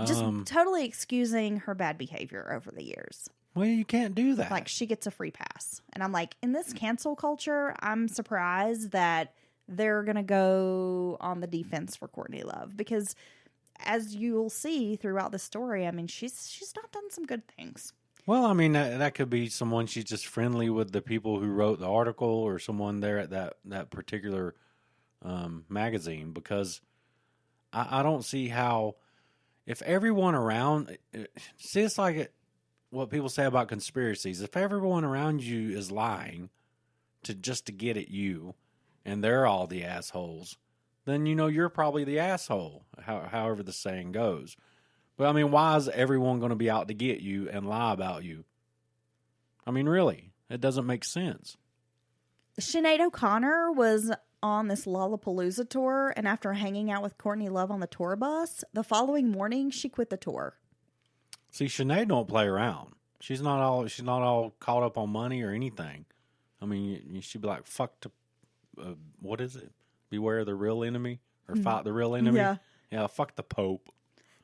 [SPEAKER 2] Just totally excusing her bad behavior over the years.
[SPEAKER 1] Well, you can't do that.
[SPEAKER 2] Like, she gets a free pass. And I'm like, in this cancel culture, I'm surprised that they're going to go on the defense for Courtney Love. Because as you'll see throughout the story, she's not done some good things.
[SPEAKER 1] Well, that could be someone she's just friendly with the people who wrote the article, or someone there at that particular magazine. Because I don't see how, if everyone around, see, it's like what people say about conspiracies. If everyone around you is lying to get at you, and they're all the assholes, then you're probably the asshole, however the saying goes. But why is everyone going to be out to get you and lie about you? Really, it doesn't make sense.
[SPEAKER 2] Sinead O'Connor was on this Lollapalooza tour, and after hanging out with Courtney Love on the tour bus, the following morning she quit the tour.
[SPEAKER 1] See, Sinead don't play around. She's not all caught up on money or anything. She'd be like, "Fuck what is it? Beware the real enemy, or fight the real enemy." Yeah. Fuck the Pope.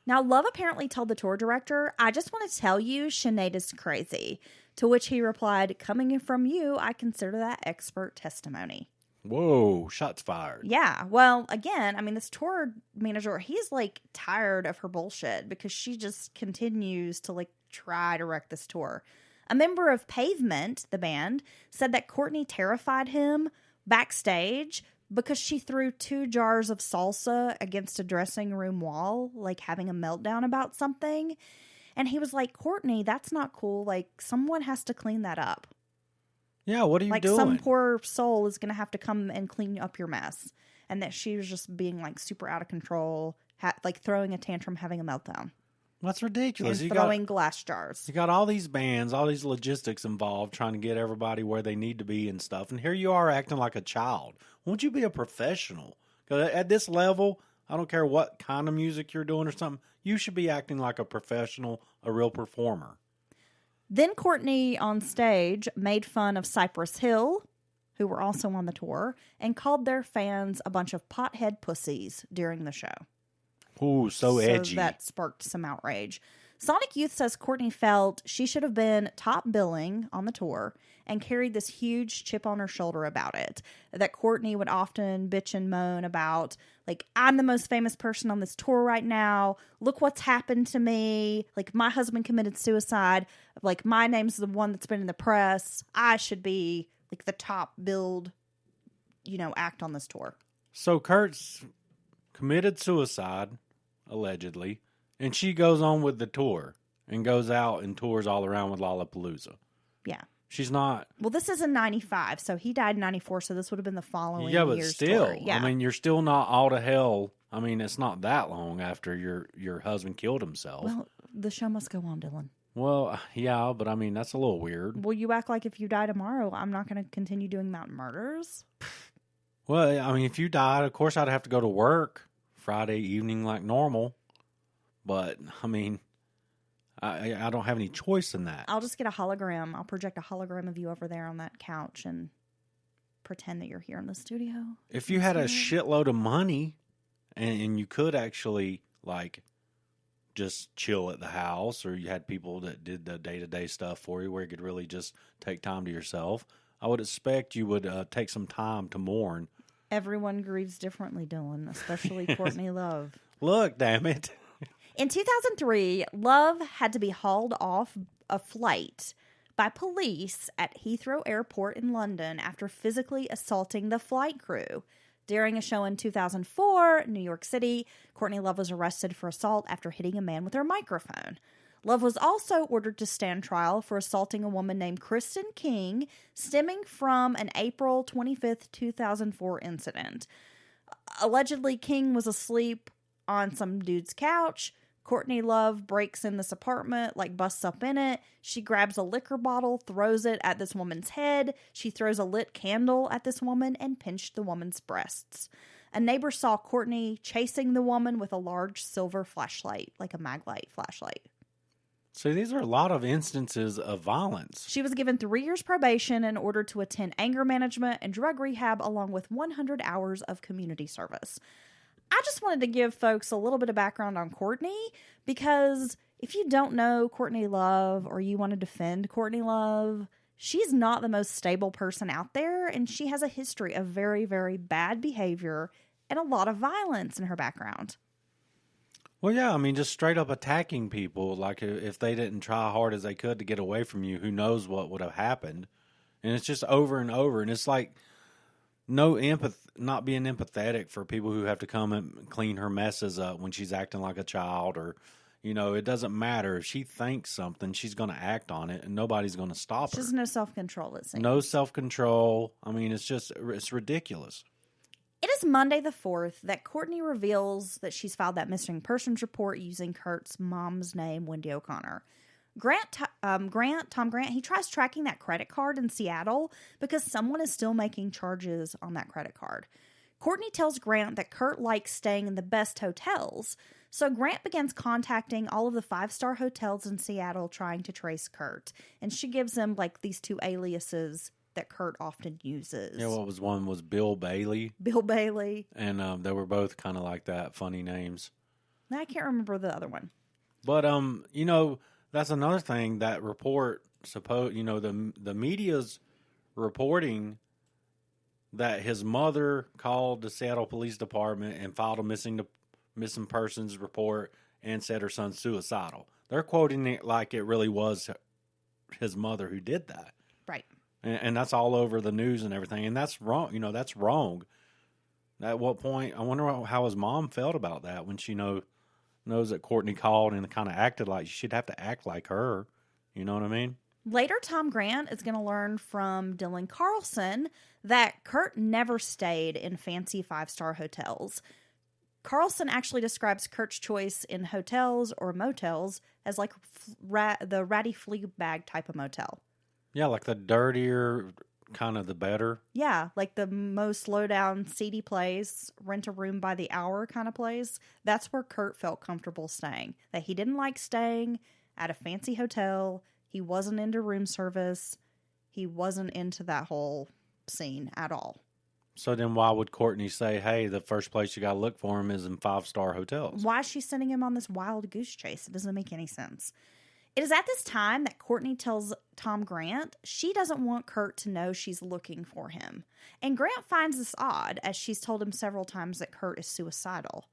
[SPEAKER 2] Now, Love apparently told the tour director, "I just want to tell you, Sinead is crazy." To which he replied, "Coming from you, I consider that expert testimony."
[SPEAKER 1] Whoa, shots fired.
[SPEAKER 2] Yeah. Well, again, this tour manager, he's like tired of her bullshit because she just continues to like try to wreck this tour. A member of Pavement, the band, said that Courtney terrified him backstage because she threw 2 jars of salsa against a dressing room wall, like having a meltdown about something. And he was like, "Courtney, that's not cool. Like, someone has to clean that up."
[SPEAKER 1] Yeah, what are you doing?
[SPEAKER 2] Some poor soul is going to have to come and clean up your mess. And that she was just being like super out of control, like throwing a tantrum, having a meltdown.
[SPEAKER 1] That's ridiculous.
[SPEAKER 2] And throwing glass jars.
[SPEAKER 1] You got all these bands, all these logistics involved, trying to get everybody where they need to be and stuff. And here you are acting like a child. Won't you be a professional? Because at this level, I don't care what kind of music you're doing or something, you should be acting like a professional, a real performer.
[SPEAKER 2] Then Courtney on stage made fun of Cypress Hill, who were also on the tour, and called their fans a bunch of pothead pussies during the show.
[SPEAKER 1] Ooh, so edgy.
[SPEAKER 2] That sparked some outrage. Sonic Youth says Courtney felt she should have been top billing on the tour and carried this huge chip on her shoulder about it. That Courtney would often bitch and moan about, like, I'm the most famous person on this tour right now. Look what's happened to me. Like, my husband committed suicide. Like, my name's the one that's been in the press. I should be, like, the top billed, act on this tour.
[SPEAKER 1] So Kurt's committed suicide, allegedly, and she goes on with the tour and goes out and tours all around with Lollapalooza.
[SPEAKER 2] Yeah.
[SPEAKER 1] She's not...
[SPEAKER 2] Well, this is in 95, so he died in 94, so this would have been the following year's
[SPEAKER 1] Yeah, but still,
[SPEAKER 2] tour. Yeah.
[SPEAKER 1] I mean, you're still not all to hell. I mean, it's not that long after your husband killed himself.
[SPEAKER 2] Well, the show must go on, Dylan.
[SPEAKER 1] Well, yeah, but I mean, that's a little weird.
[SPEAKER 2] Well, you act like if you die tomorrow, I'm not going to continue doing mountain murders.
[SPEAKER 1] Well, I mean, if you died, of course I'd have to go to work Friday evening like normal. But, I mean, I don't have any choice in that.
[SPEAKER 2] I'll just get a hologram. I'll project a hologram of you over there on that couch and pretend that you're here in the studio.
[SPEAKER 1] If you had a shitload of money and you could actually, like, just chill at the house, or you had people that did the day-to-day stuff for you where you could really just take time to yourself, I would expect you would take some time to mourn.
[SPEAKER 2] Everyone grieves differently, Dylan, especially Courtney Love.
[SPEAKER 1] Look, damn it.
[SPEAKER 2] In 2003, Love had to be hauled off a flight by police at Heathrow Airport in London after physically assaulting the flight crew. During a show in 2004, New York City, Courtney Love was arrested for assault after hitting a man with her microphone. Love was also ordered to stand trial for assaulting a woman named Kristen King, stemming from an April 25th, 2004 incident. Allegedly, King was asleep on some dude's couch. Courtney Love breaks in this apartment, busts up in it. She grabs a liquor bottle, throws it at this woman's head. She throws a lit candle at this woman and pinched the woman's breasts. A neighbor saw Courtney chasing the woman with a large silver flashlight, like a Maglite flashlight.
[SPEAKER 1] So these are a lot of instances of violence.
[SPEAKER 2] She was given 3 years probation in order to attend anger management and drug rehab, along with 100 hours of community service. I just wanted to give folks a little bit of background on Courtney, because if you don't know Courtney Love or you want to defend Courtney Love, she's not the most stable person out there, and she has a history of very, very bad behavior and a lot of violence in her background.
[SPEAKER 1] Well, yeah, I mean, just straight up attacking people, like if they didn't try hard as they could to get away from you, who knows what would have happened. And it's just over and over, and it's like not being empathetic for people who have to come and clean her messes up when she's acting like a child, or, it doesn't matter. If she thinks something, she's going to act on it, and nobody's going to stop her.
[SPEAKER 2] Just no self-control, it seems.
[SPEAKER 1] No self-control. I mean, it's ridiculous.
[SPEAKER 2] It is Monday the 4th that Courtney reveals that she's filed that missing persons report using Kurt's mom's name, Wendy O'Connor. Tom Grant, he tries tracking that credit card in Seattle because someone is still making charges on that credit card. Courtney tells Grant that Kurt likes staying in the best hotels, so Grant begins contacting all of the 5-star hotels in Seattle trying to trace Kurt, and she gives him these 2 aliases that Kurt often uses.
[SPEAKER 1] Yeah, one was Bill Bailey.
[SPEAKER 2] Bill Bailey.
[SPEAKER 1] And they were both kind of like that, funny names.
[SPEAKER 2] I can't remember the other one.
[SPEAKER 1] But, that's another thing, that report, the media's reporting that his mother called the Seattle Police Department and filed a missing persons report and said her son's suicidal. They're quoting it like it really was his mother who did that.
[SPEAKER 2] Right.
[SPEAKER 1] And that's all over the news and everything. And that's wrong. That's wrong. At what point, I wonder how his mom felt about that when she knows that Courtney called and kind of acted like she'd have to act like her. You know what I mean?
[SPEAKER 2] Later, Tom Grant is going to learn from Dylan Carlson that Kurt never stayed in fancy 5-star hotels. Carlson actually describes Kurt's choice in hotels or motels as like the ratty flea bag type of motel.
[SPEAKER 1] Yeah, like the dirtier, kind of the better.
[SPEAKER 2] Yeah, like the most low down, seedy place, rent a room by the hour kind of place. That's where Kurt felt comfortable staying. That he didn't like staying at a fancy hotel. He wasn't into room service. He wasn't into that whole scene at all.
[SPEAKER 1] So then why would Courtney say, hey, the first place you got to look for him is in 5-star hotels?
[SPEAKER 2] Why is she sending him on this wild goose chase? It doesn't make any sense. It is at this time that Courtney tells Tom Grant she doesn't want Kurt to know she's looking for him. And Grant finds this odd, as she's told him several times that Kurt is suicidal.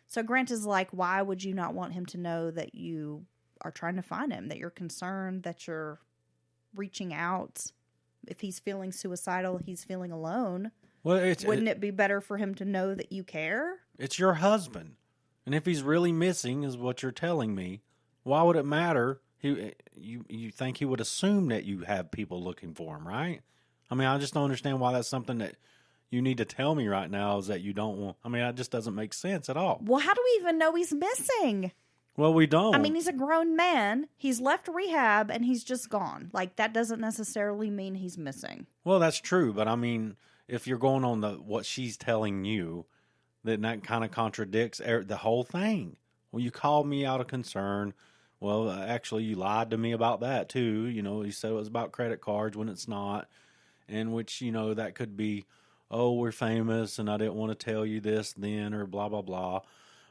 [SPEAKER 2] So Grant is like, why would you not want him to know that you are trying to find him, that you're concerned, that you're reaching out? If he's feeling suicidal, he's feeling alone.
[SPEAKER 1] Well,
[SPEAKER 2] wouldn't it be better for him to know that you care?
[SPEAKER 1] It's your husband. And if he's really missing, is what you're telling me, why would it matter? You think he would assume that you have people looking for him, right? I mean, I just don't understand why that's something that you need to tell me right now is that you don't want. I mean, it just doesn't make sense at all.
[SPEAKER 2] Well, how do we even know he's missing?
[SPEAKER 1] Well, we don't.
[SPEAKER 2] I mean, he's a grown man. He's left rehab and he's just gone. Like, that doesn't necessarily mean he's missing.
[SPEAKER 1] Well, that's true. But I mean, if you're going on what she's telling you, then that kind of contradicts the whole thing. Well, you called me out of concern. Well, actually, you lied to me about that, too. You know, you said it was about credit cards when it's not. And which, you know, that could be, oh, we're famous and I didn't want to tell you this then or blah, blah, blah.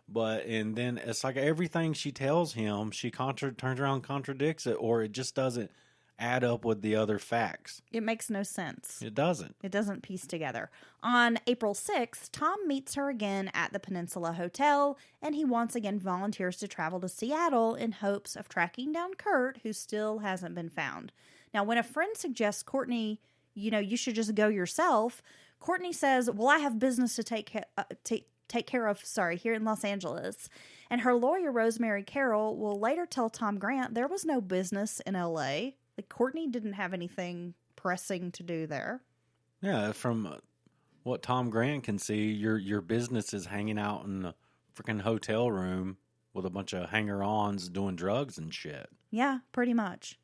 [SPEAKER 1] But, and then it's like everything she tells him, she turns around and contradicts it, or it just doesn't add up with the other facts.
[SPEAKER 2] It makes no sense.
[SPEAKER 1] It doesn't.
[SPEAKER 2] It doesn't piece together. On April 6th, Tom meets her again at the Peninsula Hotel, and he once again volunteers to travel to Seattle in hopes of tracking down Kurt, who still hasn't been found. Now, when a friend suggests Courtney, you know, you should just go yourself, Courtney says, well, I have business to take care of here in Los Angeles. And her lawyer, Rosemary Carroll, will later tell Tom Grant there was no business in L.A., like, Courtney didn't have anything pressing to do there.
[SPEAKER 1] Yeah, from what Tom Grant can see, your business is hanging out in a freaking hotel room with a bunch of hanger-ons doing drugs and shit.
[SPEAKER 2] Yeah, pretty much.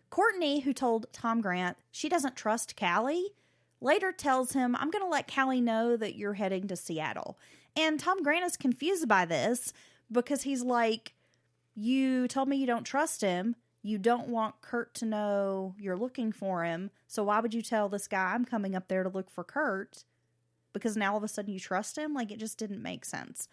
[SPEAKER 2] Courtney, who told Tom Grant she doesn't trust Callie, later tells him, I'm going to let Callie know that you're heading to Seattle. And Tom Grant is confused by this because he's like, you told me you don't trust him. You don't want Kurt to know you're looking for him. So why would you tell this guy I'm coming up there to look for Kurt? Because now all of a sudden you trust him? Like, it just didn't make sense.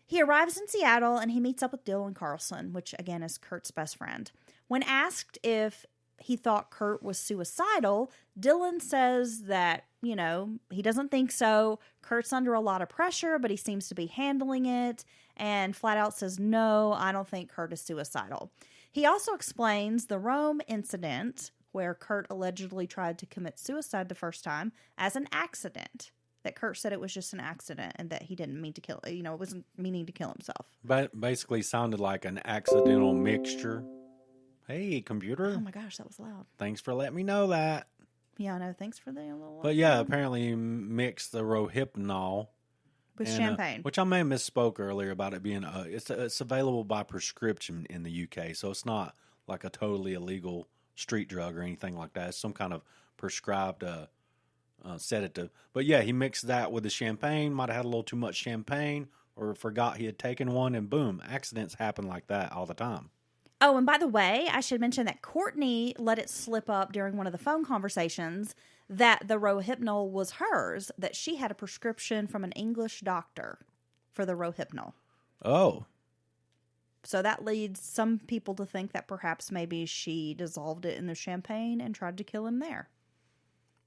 [SPEAKER 2] He arrives in Seattle and he meets up with Dylan Carlson, which again is Kurt's best friend. When asked if he thought Kurt was suicidal, Dylan says that, you know, he doesn't think so. Kurt's under a lot of pressure, but he seems to be handling it. And flat out says, no, I don't think Kurt is suicidal. He also explains the Rome incident, where Kurt allegedly tried to commit suicide the first time, as an accident. That Kurt said it was just an accident and that he didn't mean to kill, you know, wasn't meaning to kill himself.
[SPEAKER 1] But basically sounded like an accidental mixture. Hey, computer.
[SPEAKER 2] Oh my gosh, that was loud.
[SPEAKER 1] Thanks for letting me know that.
[SPEAKER 2] Yeah, I know. Thanks for the little.
[SPEAKER 1] But yeah, apparently he mixed the Rohypnol
[SPEAKER 2] with champagne.
[SPEAKER 1] Which I may have misspoke earlier about it being, it's available by prescription in the UK. So it's not like a totally illegal street drug or anything like that. It's some kind of prescribed sedative. But yeah, he mixed that with the champagne, might have had a little too much champagne or forgot he had taken one, and boom, accidents happen like that all the time.
[SPEAKER 2] Oh, and by the way, I should mention that Courtney let it slip up during one of the phone conversations that the Rohypnol was hers, that she had a prescription from an English doctor for the Rohypnol.
[SPEAKER 1] Oh.
[SPEAKER 2] So that leads some people to think that perhaps maybe she dissolved it in the champagne and tried to kill him there.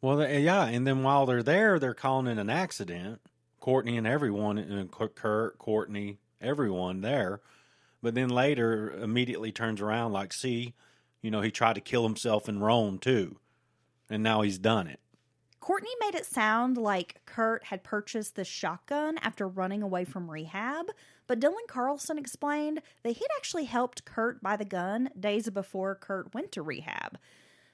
[SPEAKER 1] Well, yeah, and then while they're there, they're calling it an accident. Courtney and everyone, and Kurt, Courtney, everyone there. But then later, immediately turns around like, see, you know, he tried to kill himself in Rome too. And now he's done it.
[SPEAKER 2] Courtney made it sound like Kurt had purchased the shotgun after running away from rehab. But Dylan Carlson explained that he'd actually helped Kurt buy the gun days before Kurt went to rehab.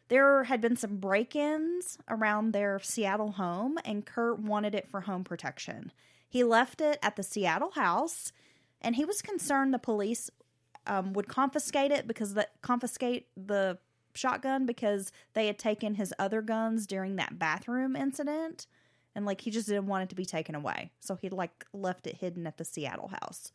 [SPEAKER 2] There had been some break-ins around their Seattle home, and Kurt wanted it for home protection. He left it at the Seattle house, and he was concerned the police would confiscate the shotgun because they had taken his other guns during that bathroom incident, and like he just didn't want it to be taken away, so he like left it hidden at the Seattle house.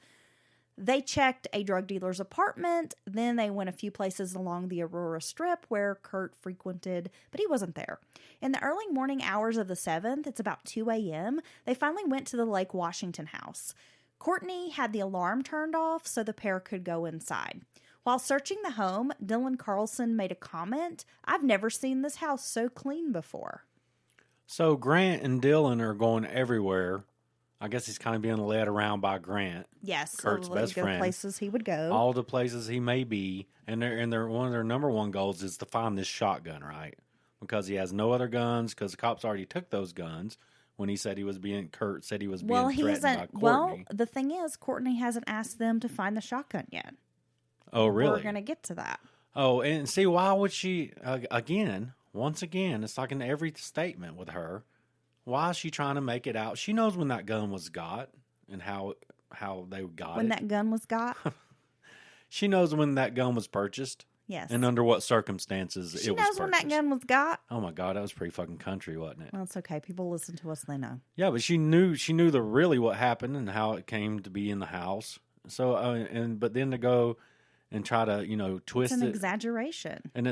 [SPEAKER 2] They checked a drug dealer's apartment, then they went a few places along the Aurora Strip where Kurt frequented, but he wasn't there. In the early morning hours of the 7th, it's about 2 a.m., they finally went to the Lake Washington house. Courtney had the alarm turned off so the pair could go inside. While searching the home, Dylan Carlson made a comment, "I've never seen this house so clean before."
[SPEAKER 1] So Grant and Dylan are going everywhere. I guess he's kind of being led around by Grant.
[SPEAKER 2] Yes,
[SPEAKER 1] Kurt's
[SPEAKER 2] so
[SPEAKER 1] best friend.
[SPEAKER 2] Places he would go.
[SPEAKER 1] All the places he may be, and their one of their number one goals is to find this shotgun, right? Because he has no other guns. Because the cops already took those guns when he said Kurt said he was being threatened by Courtney.
[SPEAKER 2] Well, the thing is, Courtney hasn't asked them to find the shotgun yet.
[SPEAKER 1] Oh, really?
[SPEAKER 2] We're going to get to that.
[SPEAKER 1] Oh, and see, why would she once again? It's like in every statement with her. Why is she trying to make it out? She knows when that gun was got and how they got it.
[SPEAKER 2] When that gun was got?
[SPEAKER 1] She knows when that gun was purchased.
[SPEAKER 2] Yes.
[SPEAKER 1] And under what circumstances it was purchased.
[SPEAKER 2] She knows when that gun was got.
[SPEAKER 1] Oh my God, that was pretty fucking country, wasn't it?
[SPEAKER 2] Well, it's okay. People listen to us, they know.
[SPEAKER 1] Yeah, but she knew really what happened and how it came to be in the house. So but then to go and try to, twist it.
[SPEAKER 2] It's an exaggeration.
[SPEAKER 1] And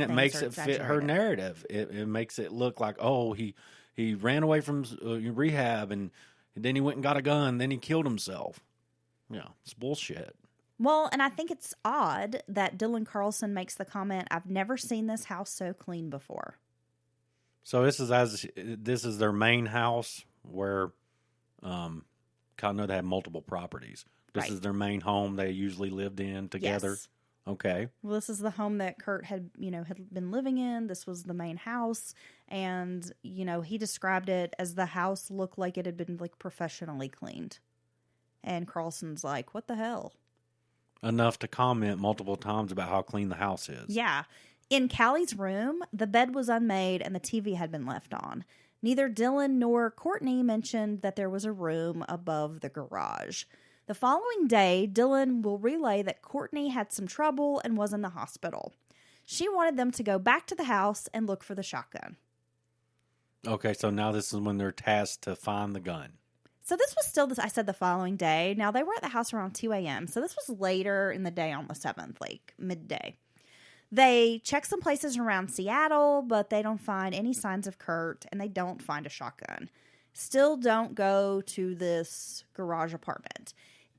[SPEAKER 1] it makes it fit her narrative. It makes it look like, oh, he ran away from rehab and then he went and got a gun. Then he killed himself. Yeah, it's bullshit.
[SPEAKER 2] Well, and I think it's odd that Dylan Carlson makes the comment, "I've never seen this house so clean before."
[SPEAKER 1] So this is their main house where, I know they have multiple properties. This is their main home they usually lived in together.
[SPEAKER 2] Yes.
[SPEAKER 1] Okay.
[SPEAKER 2] Well, this is the home that Kurt had been living in. This was the main house. And, he described it as the house looked like it had been like professionally cleaned. And Carlson's like, what the hell?
[SPEAKER 1] Enough to comment multiple times about how clean the house is.
[SPEAKER 2] Yeah. In Callie's room, the bed was unmade and the TV had been left on. Neither Dylan nor Courtney mentioned that there was a room above the garage. The following day, Dylan will relay that Courtney had some trouble and was in the hospital. She wanted them to go back to the house and look for the shotgun.
[SPEAKER 1] Okay, so now this is when they're tasked to find the gun.
[SPEAKER 2] So this was still, I said the following day. Now, they were at the house around 2 a.m., so this was later in the day on the 7th, like midday. They check some places around Seattle, but they don't find any signs of Kurt, and they don't find a shotgun. Still don't go to this garage apartment.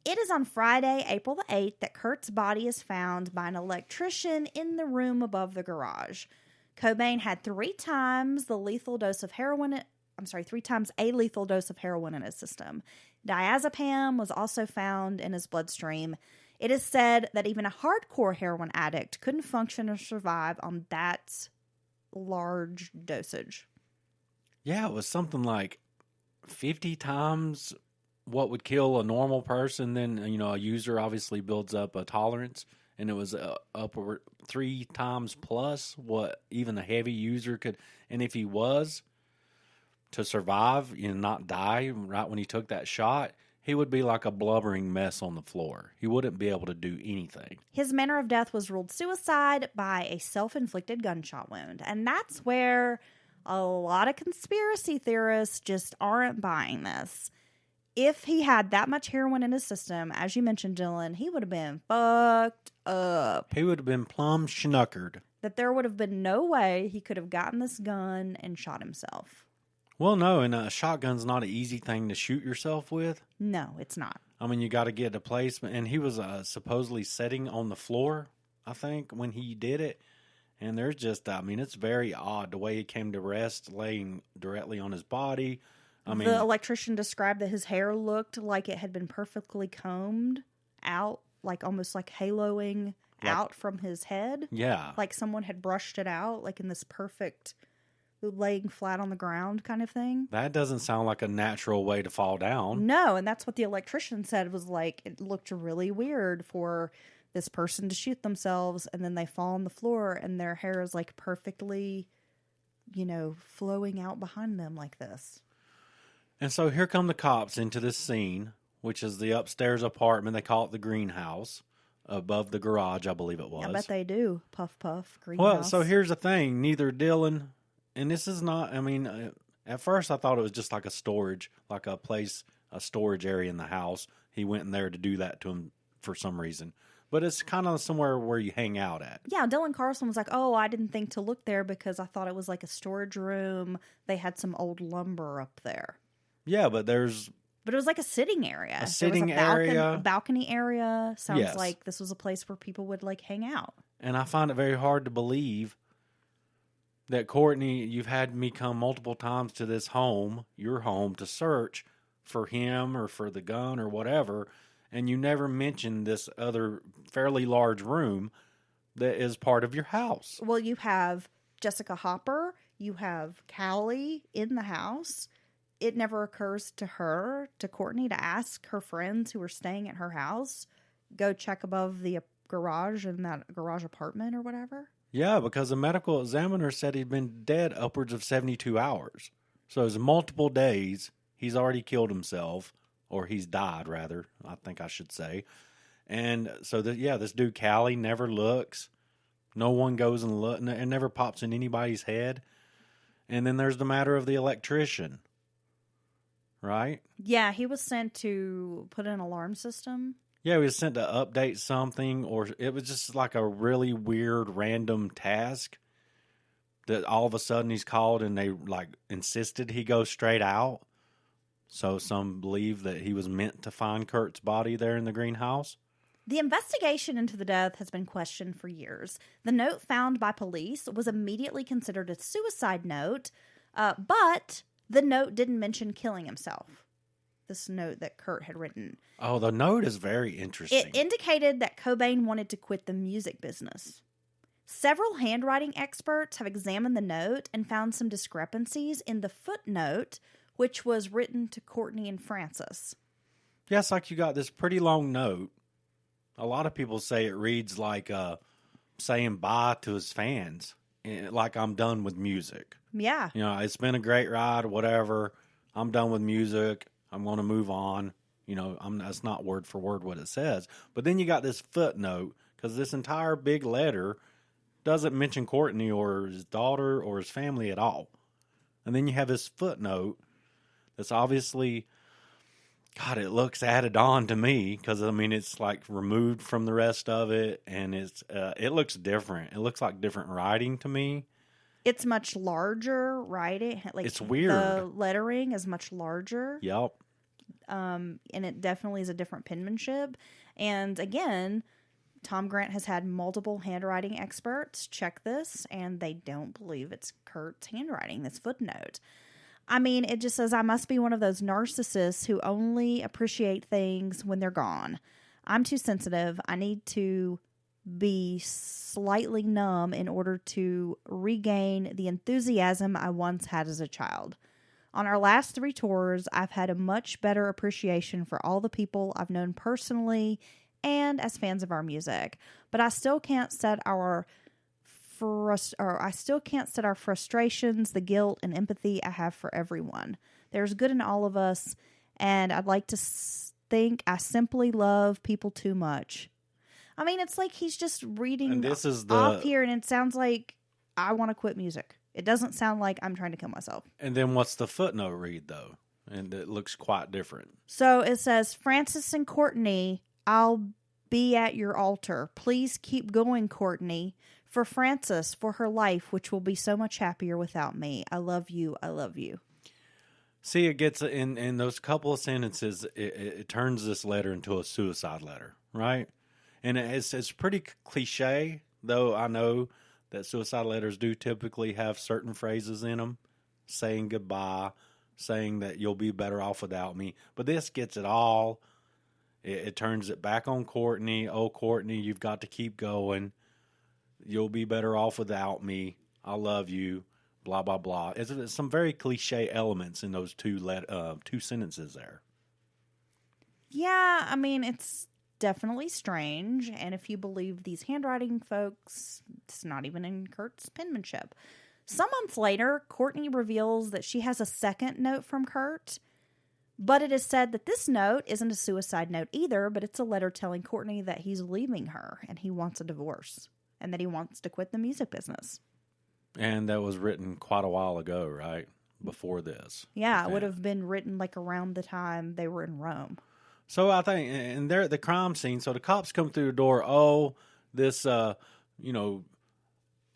[SPEAKER 2] It is on Friday, April the 8th, that Kurt's body is found by an electrician in the room above the garage. Cobain had 3 times a lethal dose of heroin in his system. Diazepam was also found in his bloodstream. It is said that even a hardcore heroin addict couldn't function or survive on that large dosage.
[SPEAKER 1] Yeah, it was something like 50 times what would kill a normal person. Then, a user obviously builds up a tolerance, and it was upward 3 times plus what even a heavy user could. And if he was to survive and not die right when he took that shot, he would be like a blubbering mess on the floor. He wouldn't be able to do anything.
[SPEAKER 2] His manner of death was ruled suicide by a self-inflicted gunshot wound. And that's where a lot of conspiracy theorists just aren't buying this. If he had that much heroin in his system, as you mentioned, Dylan, he would have been fucked up.
[SPEAKER 1] He would have been plumb schnookered.
[SPEAKER 2] That there would have been no way he could have gotten this gun and shot himself.
[SPEAKER 1] Well, no, and a shotgun's not an easy thing to shoot yourself with.
[SPEAKER 2] No, it's not.
[SPEAKER 1] I mean, you got to get a placement. And he was supposedly sitting on the floor, I think, when he did it. And there's just, it's very odd the way he came to rest, laying directly on his body.
[SPEAKER 2] The electrician described that his hair looked like it had been perfectly combed out, like almost like haloing out from his head.
[SPEAKER 1] Yeah.
[SPEAKER 2] Like someone had brushed it out, like in this perfect laying flat on the ground kind of thing.
[SPEAKER 1] That doesn't sound like a natural way to fall down.
[SPEAKER 2] No, and that's what the electrician said was like, it looked really weird for this person to shoot themselves and then they fall on the floor and their hair is like perfectly, flowing out behind them like this.
[SPEAKER 1] And so here come the cops into this scene, which is the upstairs apartment. They call it the greenhouse, above the garage, I believe it was.
[SPEAKER 2] I bet they do. Puff, puff, greenhouse.
[SPEAKER 1] Well, so here's the thing. Neither Dylan, and this is not, I mean, at first I thought it was just like a storage, like a place, a storage area in the house. He went in there to do that to him for some reason. But it's kind of somewhere where you hang out at.
[SPEAKER 2] Yeah, Dylan Carlson was like, oh, I didn't think to look there because I thought it was like a storage room. They had some old lumber up there.
[SPEAKER 1] Yeah, but it
[SPEAKER 2] was like a sitting area.
[SPEAKER 1] A sitting area.
[SPEAKER 2] A balcony area. Sounds
[SPEAKER 1] Yes.
[SPEAKER 2] like this was a place where people would like hang out.
[SPEAKER 1] And I find it very hard to believe that, Courtney, you've had me come multiple times to this home, your home, to search for him or for the gun or whatever, and you never mentioned this other fairly large room that is part of your house.
[SPEAKER 2] Well, you have Jessica Hopper. You have Callie in the house. It never occurs to Courtney, to ask her friends who are staying at her house, go check above the garage in that garage apartment or whatever.
[SPEAKER 1] Yeah, because the medical examiner said he'd been dead upwards of 72 hours. So it's multiple days. He's already killed himself, or he's died, rather, I think I should say. And so, this dude, Callie, never looks. No one goes and looks. It never pops in anybody's head. And then there's the matter of the electrician. Right?
[SPEAKER 2] Yeah, he was sent to put in an alarm system.
[SPEAKER 1] Yeah, he was sent to update something, or it was just like a really weird random task that all of a sudden he's called and they like insisted he go straight out. So some believe that he was meant to find Kurt's body there in the greenhouse.
[SPEAKER 2] The investigation into the death has been questioned for years. The note found by police was immediately considered a suicide note, but the note didn't mention killing himself. This note that Kurt had written.
[SPEAKER 1] Oh, the note is very interesting.
[SPEAKER 2] It indicated that Cobain wanted to quit the music business. Several handwriting experts have examined the note and found some discrepancies in the footnote, which was written to Courtney and Francis.
[SPEAKER 1] Yes, like you got this pretty long note. A lot of people say it reads like saying bye to his fans, like I'm done with music.
[SPEAKER 2] Yeah.
[SPEAKER 1] You know, it's been a great ride, whatever. I'm done with music. I'm going to move on. You know, that's not word for word what it says. But then you got this footnote, because this entire big letter doesn't mention Courtney or his daughter or his family at all. And then you have this footnote that's obviously, God, it looks added on to me, because, I mean, it's like removed from the rest of it, and it looks different. It looks like different writing to me.
[SPEAKER 2] It's much larger writing. Like,
[SPEAKER 1] it's weird.
[SPEAKER 2] The lettering is much larger.
[SPEAKER 1] Yep.
[SPEAKER 2] And it definitely is a different penmanship. And again, Tom Grant has had multiple handwriting experts check this, and they don't believe it's Kurt's handwriting, this footnote. I mean, it just says, I must be one of those narcissists who only appreciate things when they're gone. I'm too sensitive. I need to be slightly numb in order to regain the enthusiasm I once had as a child. On our last 3 tours, I've had a much better appreciation for all the people I've known personally and as fans of our music. But I still can't set our frustrations, the guilt and empathy I have for everyone. There's good in all of us, and I'd like to think I simply love people too much. I mean, it's like he's just reading off here, and it sounds like I want to quit music. It doesn't sound like I'm trying to kill myself.
[SPEAKER 1] And then what's the footnote read, though? And it looks quite different.
[SPEAKER 2] So it says, Francis and Courtney, I'll be at your altar. Please keep going, Courtney. For Francis, for her life, which will be so much happier without me. I love you. I love you.
[SPEAKER 1] See, it gets in those couple of sentences, it turns this letter into a suicide letter, right? And it's pretty cliche, though I know that suicide letters do typically have certain phrases in them, saying goodbye, saying that you'll be better off without me. But this gets it all. It turns it back on Courtney. Oh, Courtney, you've got to keep going. You'll be better off without me. I love you. Blah, blah, blah. It's some very cliche elements in those two sentences there.
[SPEAKER 2] Yeah, I mean, it's definitely strange. And if you believe these handwriting folks, it's not even in Kurt's penmanship. Some months later, Courtney reveals that she has a second note from Kurt. But it is said that this note isn't a suicide note either, but it's a letter telling Courtney that he's leaving her and he wants a divorce and that he wants to quit the music business.
[SPEAKER 1] And that was written quite a while ago, right? Before this.
[SPEAKER 2] Yeah, it would have been written like around the time they were in Rome.
[SPEAKER 1] So I think, and they're at the crime scene. So the cops come through the door. Oh, this,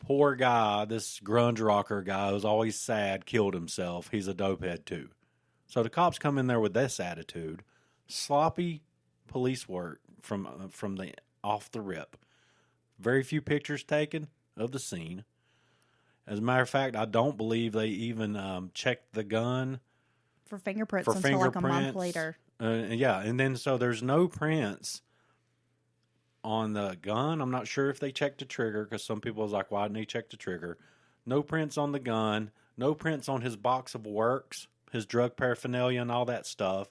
[SPEAKER 1] poor guy, this grunge rocker guy who's always sad, killed himself. He's a dopehead too. So the cops come in there with this attitude. Sloppy police work from the off the rip. Very few pictures taken of the scene. As a matter of fact, I don't believe they even checked the gun
[SPEAKER 2] for fingerprints until like a month later.
[SPEAKER 1] Yeah, and then so there's no prints on the gun. I'm not sure if they checked the trigger because some people was like, why didn't they check the trigger? No prints on the gun. No prints on his box of works, his drug paraphernalia and all that stuff.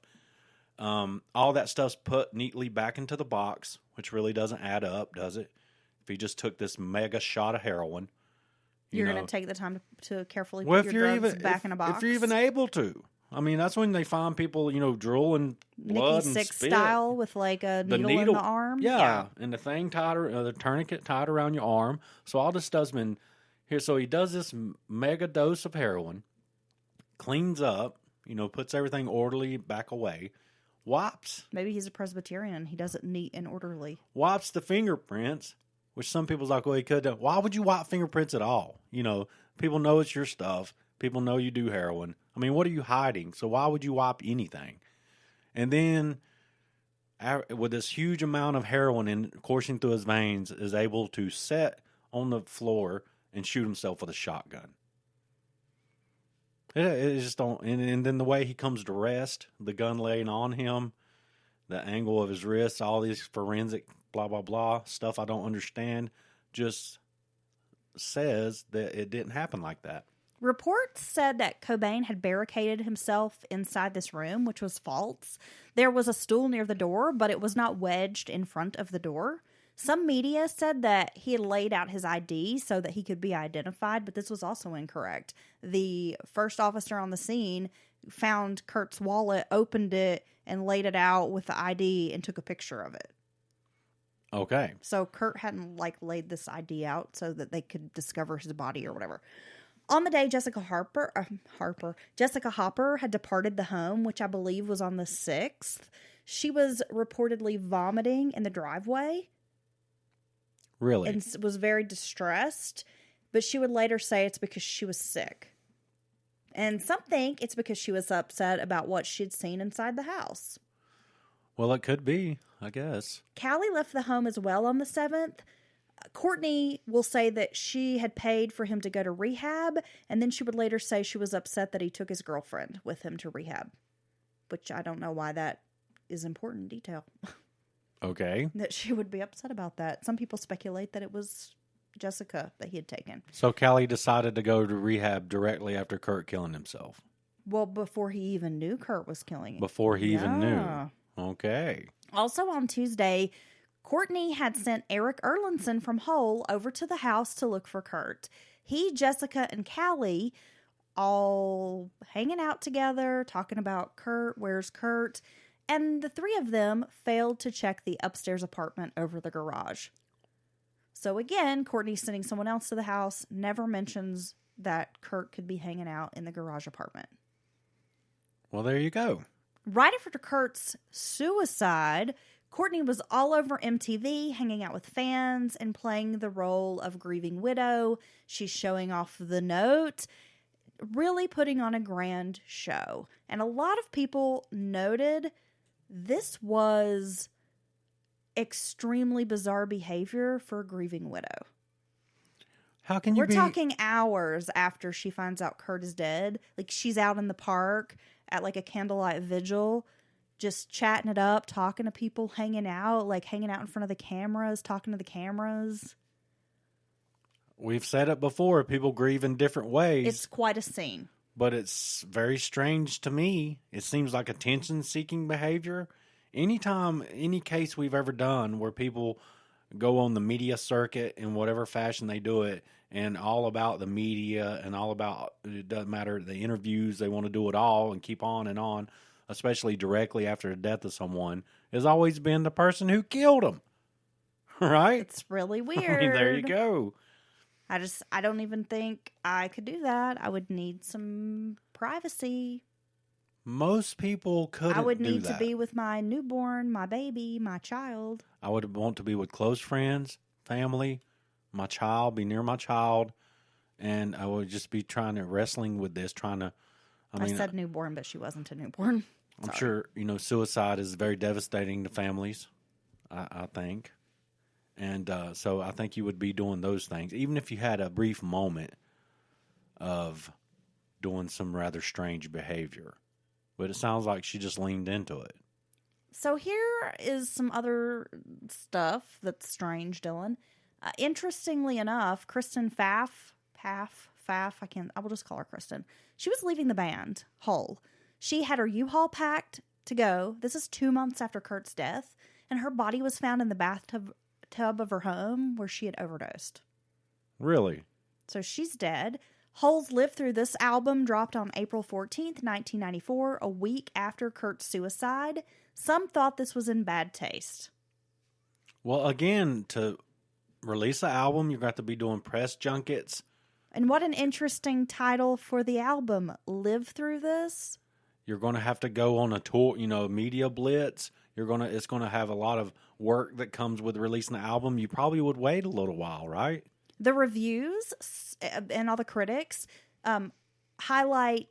[SPEAKER 1] All that stuff's put neatly back into the box, which really doesn't add up, does it? If he just took this mega shot of heroin.
[SPEAKER 2] You're going to take the time to carefully put your drugs back in a box?
[SPEAKER 1] If you're even able to. I mean, that's when they find people, drooling blood
[SPEAKER 2] Nikki
[SPEAKER 1] and
[SPEAKER 2] Sixx
[SPEAKER 1] spit.
[SPEAKER 2] style with like a needle in the arm.
[SPEAKER 1] Yeah, and the thing the tourniquet tied around your arm. So all this stuff's been here. So he does this mega dose of heroin, cleans up, puts everything orderly back away, wipes.
[SPEAKER 2] Maybe he's a Presbyterian. He does it neat and orderly.
[SPEAKER 1] Wipes the fingerprints, which some people's like, well, he could have. Why would you wipe fingerprints at all? People know it's your stuff. People know you do heroin. I mean, what are you hiding? So why would you wipe anything? And then, with this huge amount of heroin coursing through his veins, is able to sit on the floor and shoot himself with a shotgun. It just don't. And then the way he comes to rest, the gun laying on him, the angle of his wrists, all these forensic blah blah blah stuff I don't understand, just says that it didn't happen like that.
[SPEAKER 2] Reports said that Cobain had barricaded himself inside this room, which was false. There was a stool near the door, but it was not wedged in front of the door. Some media said that he had laid out his ID so that he could be identified, but this was also incorrect. The first officer on the scene found Kurt's wallet, opened it, and laid it out with the ID and took a picture of it.
[SPEAKER 1] Okay.
[SPEAKER 2] So Kurt hadn't laid this ID out so that they could discover his body or whatever. On the day Jessica Hopper had departed the home, which I believe was on the 6th, she was reportedly vomiting in the driveway.
[SPEAKER 1] Really?
[SPEAKER 2] And was very distressed, but she would later say it's because she was sick. And some think it's because she was upset about what she'd seen inside the house.
[SPEAKER 1] Well, it could be, I guess.
[SPEAKER 2] Callie left the home as well on the 7th. Courtney will say that she had paid for him to go to rehab, and then she would later say she was upset that he took his girlfriend with him to rehab, which I don't know why that is important detail.
[SPEAKER 1] Okay.
[SPEAKER 2] That she would be upset about that. Some people speculate that it was Jessica that he had taken.
[SPEAKER 1] So Callie decided to go to rehab directly after Kurt killing himself.
[SPEAKER 2] Well, before he even knew Kurt was killing him.
[SPEAKER 1] Before he even knew. Okay.
[SPEAKER 2] Also on Tuesday, Courtney had sent Eric Erlandson from Hole over to the house to look for Kurt. He, Jessica, and Callie all hanging out together, talking about Kurt, where's Kurt, and the three of them failed to check the upstairs apartment over the garage. So again, Courtney sending someone else to the house, never mentions that Kurt could be hanging out in the garage apartment.
[SPEAKER 1] Well, there you go.
[SPEAKER 2] Right after Kurt's suicide, Courtney was all over MTV, hanging out with fans and playing the role of grieving widow. She's showing off the note, really putting on a grand show. And a lot of people noted this was extremely bizarre behavior for a grieving widow.
[SPEAKER 1] How can you
[SPEAKER 2] We're talking hours after she finds out Kurt is dead. Like, she's out in the park at like a candlelight vigil, just chatting it up, talking to people, hanging out in front of the cameras, talking to the cameras.
[SPEAKER 1] We've said it before. People grieve in different ways.
[SPEAKER 2] It's quite a scene.
[SPEAKER 1] But it's very strange to me. It seems like attention-seeking behavior. Anytime, any case we've ever done where people go on the media circuit in whatever fashion they do it, and all about the media and all about, it doesn't matter, the interviews, they want to do it all and keep on and on especially directly after the death of someone, has always been the person who killed them. Right?
[SPEAKER 2] It's really
[SPEAKER 1] I
[SPEAKER 2] weird.
[SPEAKER 1] mean, there you go.
[SPEAKER 2] I don't even think I could do that. I would need some privacy.
[SPEAKER 1] Most people couldn't
[SPEAKER 2] I would
[SPEAKER 1] do
[SPEAKER 2] need
[SPEAKER 1] that.
[SPEAKER 2] to be with my newborn, my baby, my child.
[SPEAKER 1] I would want to be with close friends, family, my child, be near my child, and I would just be wrestling with this,
[SPEAKER 2] I said newborn, but she wasn't a newborn.
[SPEAKER 1] I'm sure, suicide is very devastating to families, I think. And so I think you would be doing those things, even if you had a brief moment of doing some rather strange behavior. But it sounds like she just leaned into it.
[SPEAKER 2] So here is some other stuff that's strange, Dylan. Interestingly enough, Kristen Pfaff, I will just call her Kristen. She was leaving the band whole. She had her U-Haul packed to go. This is 2 months after Kurt's death, and her body was found in the bathtub of her home where she had overdosed.
[SPEAKER 1] Really?
[SPEAKER 2] So she's dead. Holes Lived Through This album dropped on April 14th, 1994, a week after Kurt's suicide. Some thought this was in bad taste.
[SPEAKER 1] Well, again, to release an album, you've got to be doing press junkets.
[SPEAKER 2] And what an interesting title for the album, Live Through This.
[SPEAKER 1] You're going to have to go on a tour, media blitz. It's going to have a lot of work that comes with releasing the album. You probably would wait a little while, right?
[SPEAKER 2] The reviews and all the critics highlight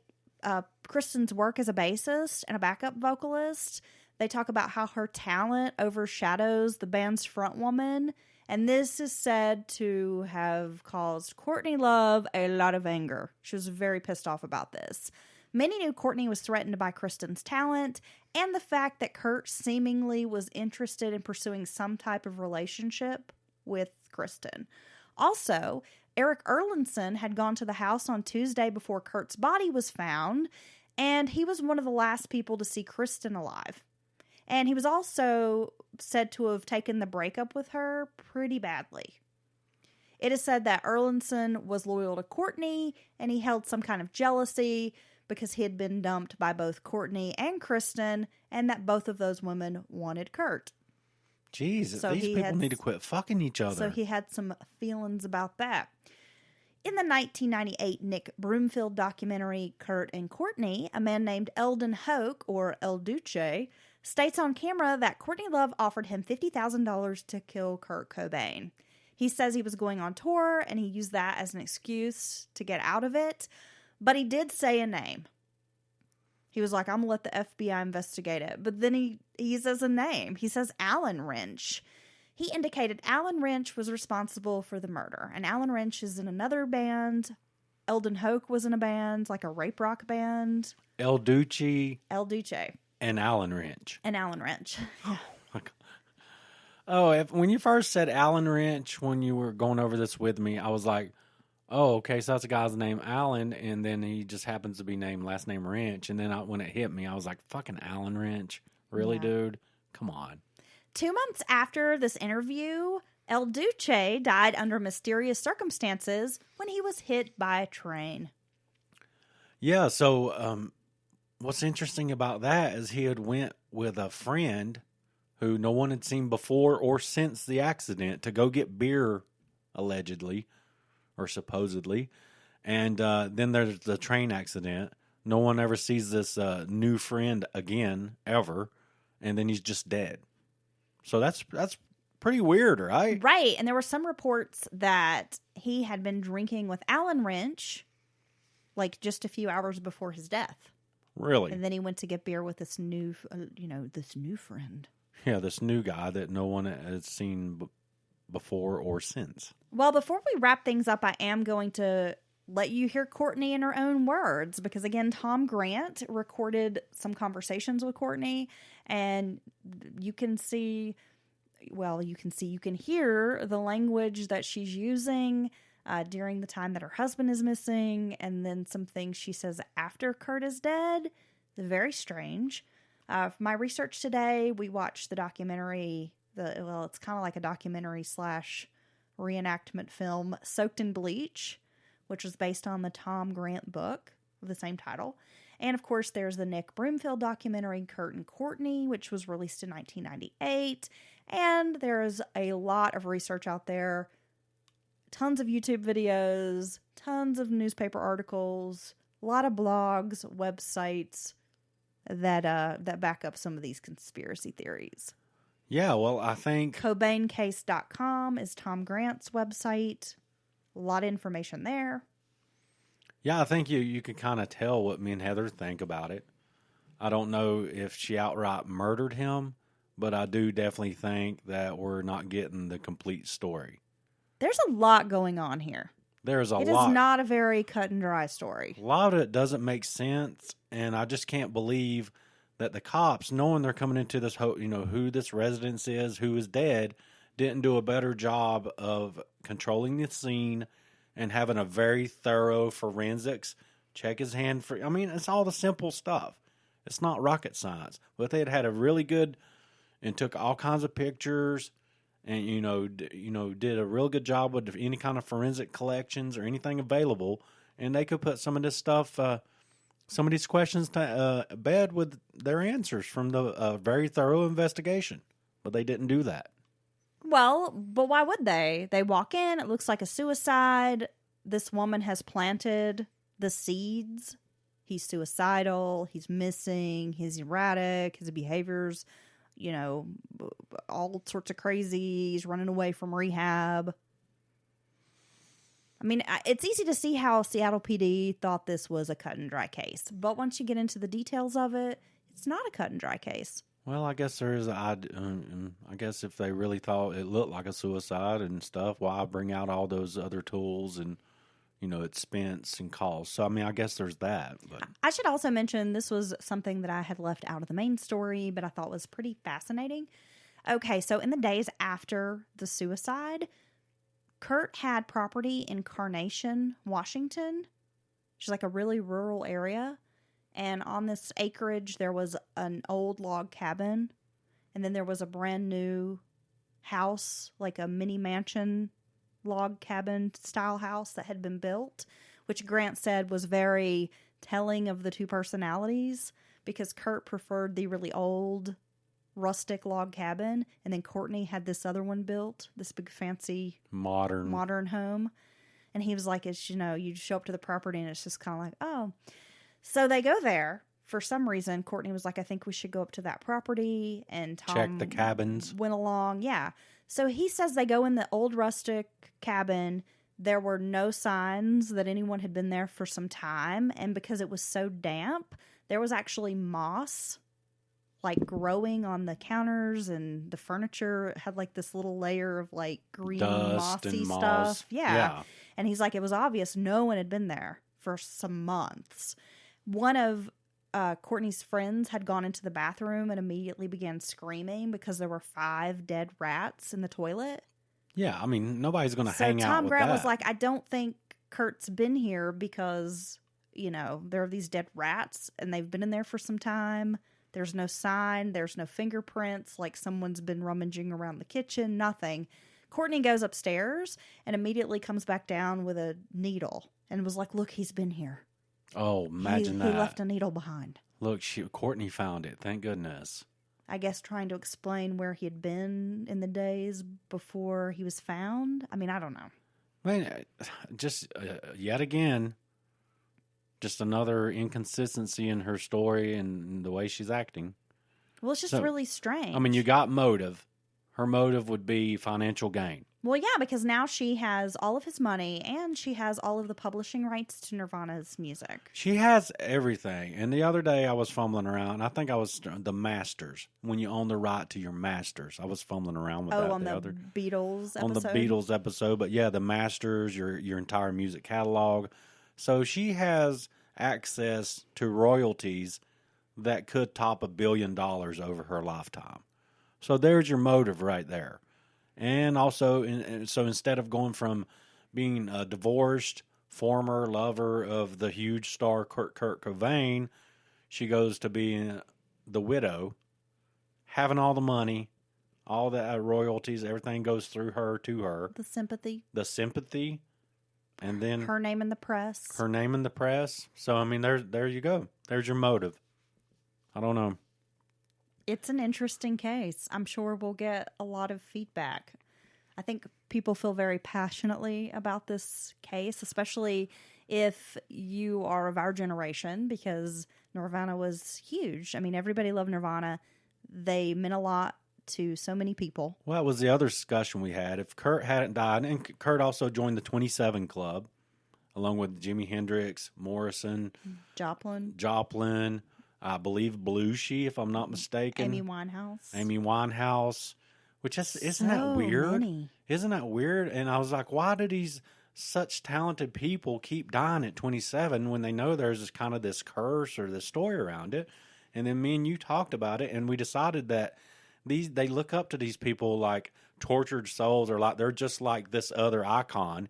[SPEAKER 2] Kristen's work as a bassist and a backup vocalist. They talk about how her talent overshadows the band's frontwoman, and this is said to have caused Courtney Love a lot of anger. She was very pissed off about this. Many knew Courtney was threatened by Kristen's talent and the fact that Kurt seemingly was interested in pursuing some type of relationship with Kristen. Also, Eric Erlandson had gone to the house on Tuesday before Kurt's body was found, and he was one of the last people to see Kristen alive. And he was also said to have taken the breakup with her pretty badly. It is said that Erlandson was loyal to Courtney, and he held some kind of jealousy because he had been dumped by both Courtney and Kristen, and that both of those women wanted Kurt.
[SPEAKER 1] Jeez, so these people need to quit fucking each other.
[SPEAKER 2] So he had some feelings about that. In the 1998 Nick Broomfield documentary Kurt and Courtney, a man named Eldon Hoke, or El Duce, states on camera that Courtney Love offered him $50,000 to kill Kurt Cobain. He says he was going on tour, and he used that as an excuse to get out of it, but he did say a name. He was like, I'm going to let the FBI investigate it. But then he says a name. He says Alan Wrench. He indicated Alan Wrench was responsible for the murder. And Alan Wrench is in another band. Eldon Hoke was in a band, like a rape rock band.
[SPEAKER 1] El Duce.
[SPEAKER 2] And
[SPEAKER 1] Alan Wrench.
[SPEAKER 2] Yeah.
[SPEAKER 1] When you first said Alan Wrench, when you were going over this with me, I was like, oh, okay, so that's a guy's name, Alan, and then he just happens to be named last name Wrench. And then when it hit me, I was like, fucking Alan Wrench? Really, dude? Come on.
[SPEAKER 2] 2 months after this interview, El Duce died under mysterious circumstances when he was hit by a train.
[SPEAKER 1] Yeah, so what's interesting about that is he had went with a friend who no one had seen before or since the accident to go get beer, allegedly. Or supposedly, and then there's the train accident. No one ever sees this new friend again, ever, and then he's just dead. So that's pretty weird, right?
[SPEAKER 2] Right, and there were some reports that he had been drinking with Alan Wrench, like just a few hours before his death.
[SPEAKER 1] Really?
[SPEAKER 2] And then he went to get beer with this new, this new friend.
[SPEAKER 1] Yeah, this new guy that no one has seen before or since.
[SPEAKER 2] Well, before we wrap things up, I am going to let you hear Courtney in her own words, because again, Tom Grant recorded some conversations with Courtney, and you can hear the language that she's using during the time that her husband is missing, and then some things she says after Kurt is dead. Very strange. For my research today, we watched the documentary. It's kind of like a documentary / reenactment film, Soaked in Bleach, which was based on the Tom Grant book. of the same title. And, of course, there's the Nick Broomfield documentary, Kurt and Courtney, which was released in 1998. And there's a lot of research out there. Tons of YouTube videos, tons of newspaper articles, a lot of blogs, websites that back up some of these conspiracy theories.
[SPEAKER 1] Yeah, well, I think
[SPEAKER 2] CobainCase.com is Tom Grant's website. A lot of information there.
[SPEAKER 1] Yeah, I think you can kind of tell what me and Heather think about it. I don't know if she outright murdered him, but I do definitely think that we're not getting the complete story.
[SPEAKER 2] There's a lot going on here.
[SPEAKER 1] There's a lot.
[SPEAKER 2] It is not a very cut and dry story.
[SPEAKER 1] A lot of it doesn't make sense, and I just can't believe that the cops, knowing they're coming into this, who this residence is, who is dead, didn't do a better job of controlling the scene and having a very thorough forensics, check his hand for, it's all the simple stuff. It's not rocket science. But they had a really good, and took all kinds of pictures, and, did a real good job with any kind of forensic collections or anything available, and they could put some of this stuff, some of these questions to bed with their answers from the very thorough investigation. But they didn't do that.
[SPEAKER 2] Well, but why would they? They walk in, it looks like a suicide. This woman has planted the seeds. He's suicidal, he's missing, he's erratic, his behavior's, all sorts of crazy. He's running away from rehab. It's easy to see how Seattle PD thought this was a cut and dry case. But once you get into the details of it, it's not a cut and dry case.
[SPEAKER 1] Well, I guess there is. I guess if they really thought it looked like a suicide and stuff, why bring out all those other tools and expense and cost? So I guess there's that. But
[SPEAKER 2] I should also mention this was something that I had left out of the main story, but I thought was pretty fascinating. Okay, so in the days after the suicide, Kurt had property in Carnation, Washington, which is like a really rural area. And on this acreage, there was an old log cabin. And then there was a brand new house, like a mini mansion log cabin style house that had been built, which Grant said was very telling of the two personalities, because Kurt preferred the really old rustic log cabin. And then Courtney had this other one built, this big fancy modern home. And he was like, it's, you show up to the property and it's just kind of like, oh. So they go there. For some reason, Courtney was like, I think we should go up to that property. And Tom
[SPEAKER 1] check the cabins.
[SPEAKER 2] Went along. Yeah. So he says they go in the old rustic cabin. There were no signs that anyone had been there for some time. And because it was so damp, there was actually moss like growing on the counters, and the furniture had like this little layer of like green mossy stuff. Yeah. And he's like, it was obvious no one had been there for some months. One of Courtney's friends had gone into the bathroom and immediately began screaming because there were 5 dead rats in the toilet.
[SPEAKER 1] Yeah, nobody's going to hang out with that. So
[SPEAKER 2] Tom Grant was like, I don't think Kurt's been here because, there are these dead rats and they've been in there for some time. There's no sign. There's no fingerprints, like someone's been rummaging around the kitchen, nothing. Courtney goes upstairs and immediately comes back down with a needle and was like, look, he's been here.
[SPEAKER 1] Oh, imagine that.
[SPEAKER 2] He left a needle behind.
[SPEAKER 1] Look, Courtney found it. Thank goodness.
[SPEAKER 2] I guess trying to explain where he had been in the days before he was found. I don't know.
[SPEAKER 1] Just yet again, just another inconsistency in her story and the way she's acting.
[SPEAKER 2] Well, it's just really strange.
[SPEAKER 1] You got motive. Her motive would be financial gain.
[SPEAKER 2] Well, yeah, because now she has all of his money and she has all of the publishing rights to Nirvana's music.
[SPEAKER 1] She has everything. And the other day I was fumbling around. I think I was the masters. When you own the right to your masters. I was fumbling around with that.
[SPEAKER 2] On the Beatles episode?
[SPEAKER 1] On the Beatles episode. But yeah, the masters, your entire music catalog. So she has access to royalties that could top $1 billion over her lifetime. So there's your motive right there. And also, so instead of going from being a divorced former lover of the huge star Kurt Cobain, she goes to being the widow, having all the money, all the royalties, everything goes through her to her.
[SPEAKER 2] The sympathy.
[SPEAKER 1] And then
[SPEAKER 2] her name in the press.
[SPEAKER 1] Her name in the press. So, I mean, there you go. There's your motive. I don't know.
[SPEAKER 2] It's an interesting case. I'm sure we'll get a lot of feedback. I think people feel very passionately about this case, especially if you are of our generation, because Nirvana was huge. I mean, everybody loved Nirvana. They meant a lot to so many people.
[SPEAKER 1] Well, it was the other discussion we had. If Kurt hadn't died, and Kurt also joined the 27 Club, along with Jimi Hendrix, Morrison, Joplin, I believe Belushi, if I'm not mistaken.
[SPEAKER 2] Amy
[SPEAKER 1] Winehouse, which isn't that weird?
[SPEAKER 2] Many.
[SPEAKER 1] Isn't that weird? And I was like, why do these such talented people keep dying at 27 when they know there's this kind of this curse or this story around it? And then me and you talked about it, and we decided that they look up to these people like tortured souls, or like they're just like this other icon,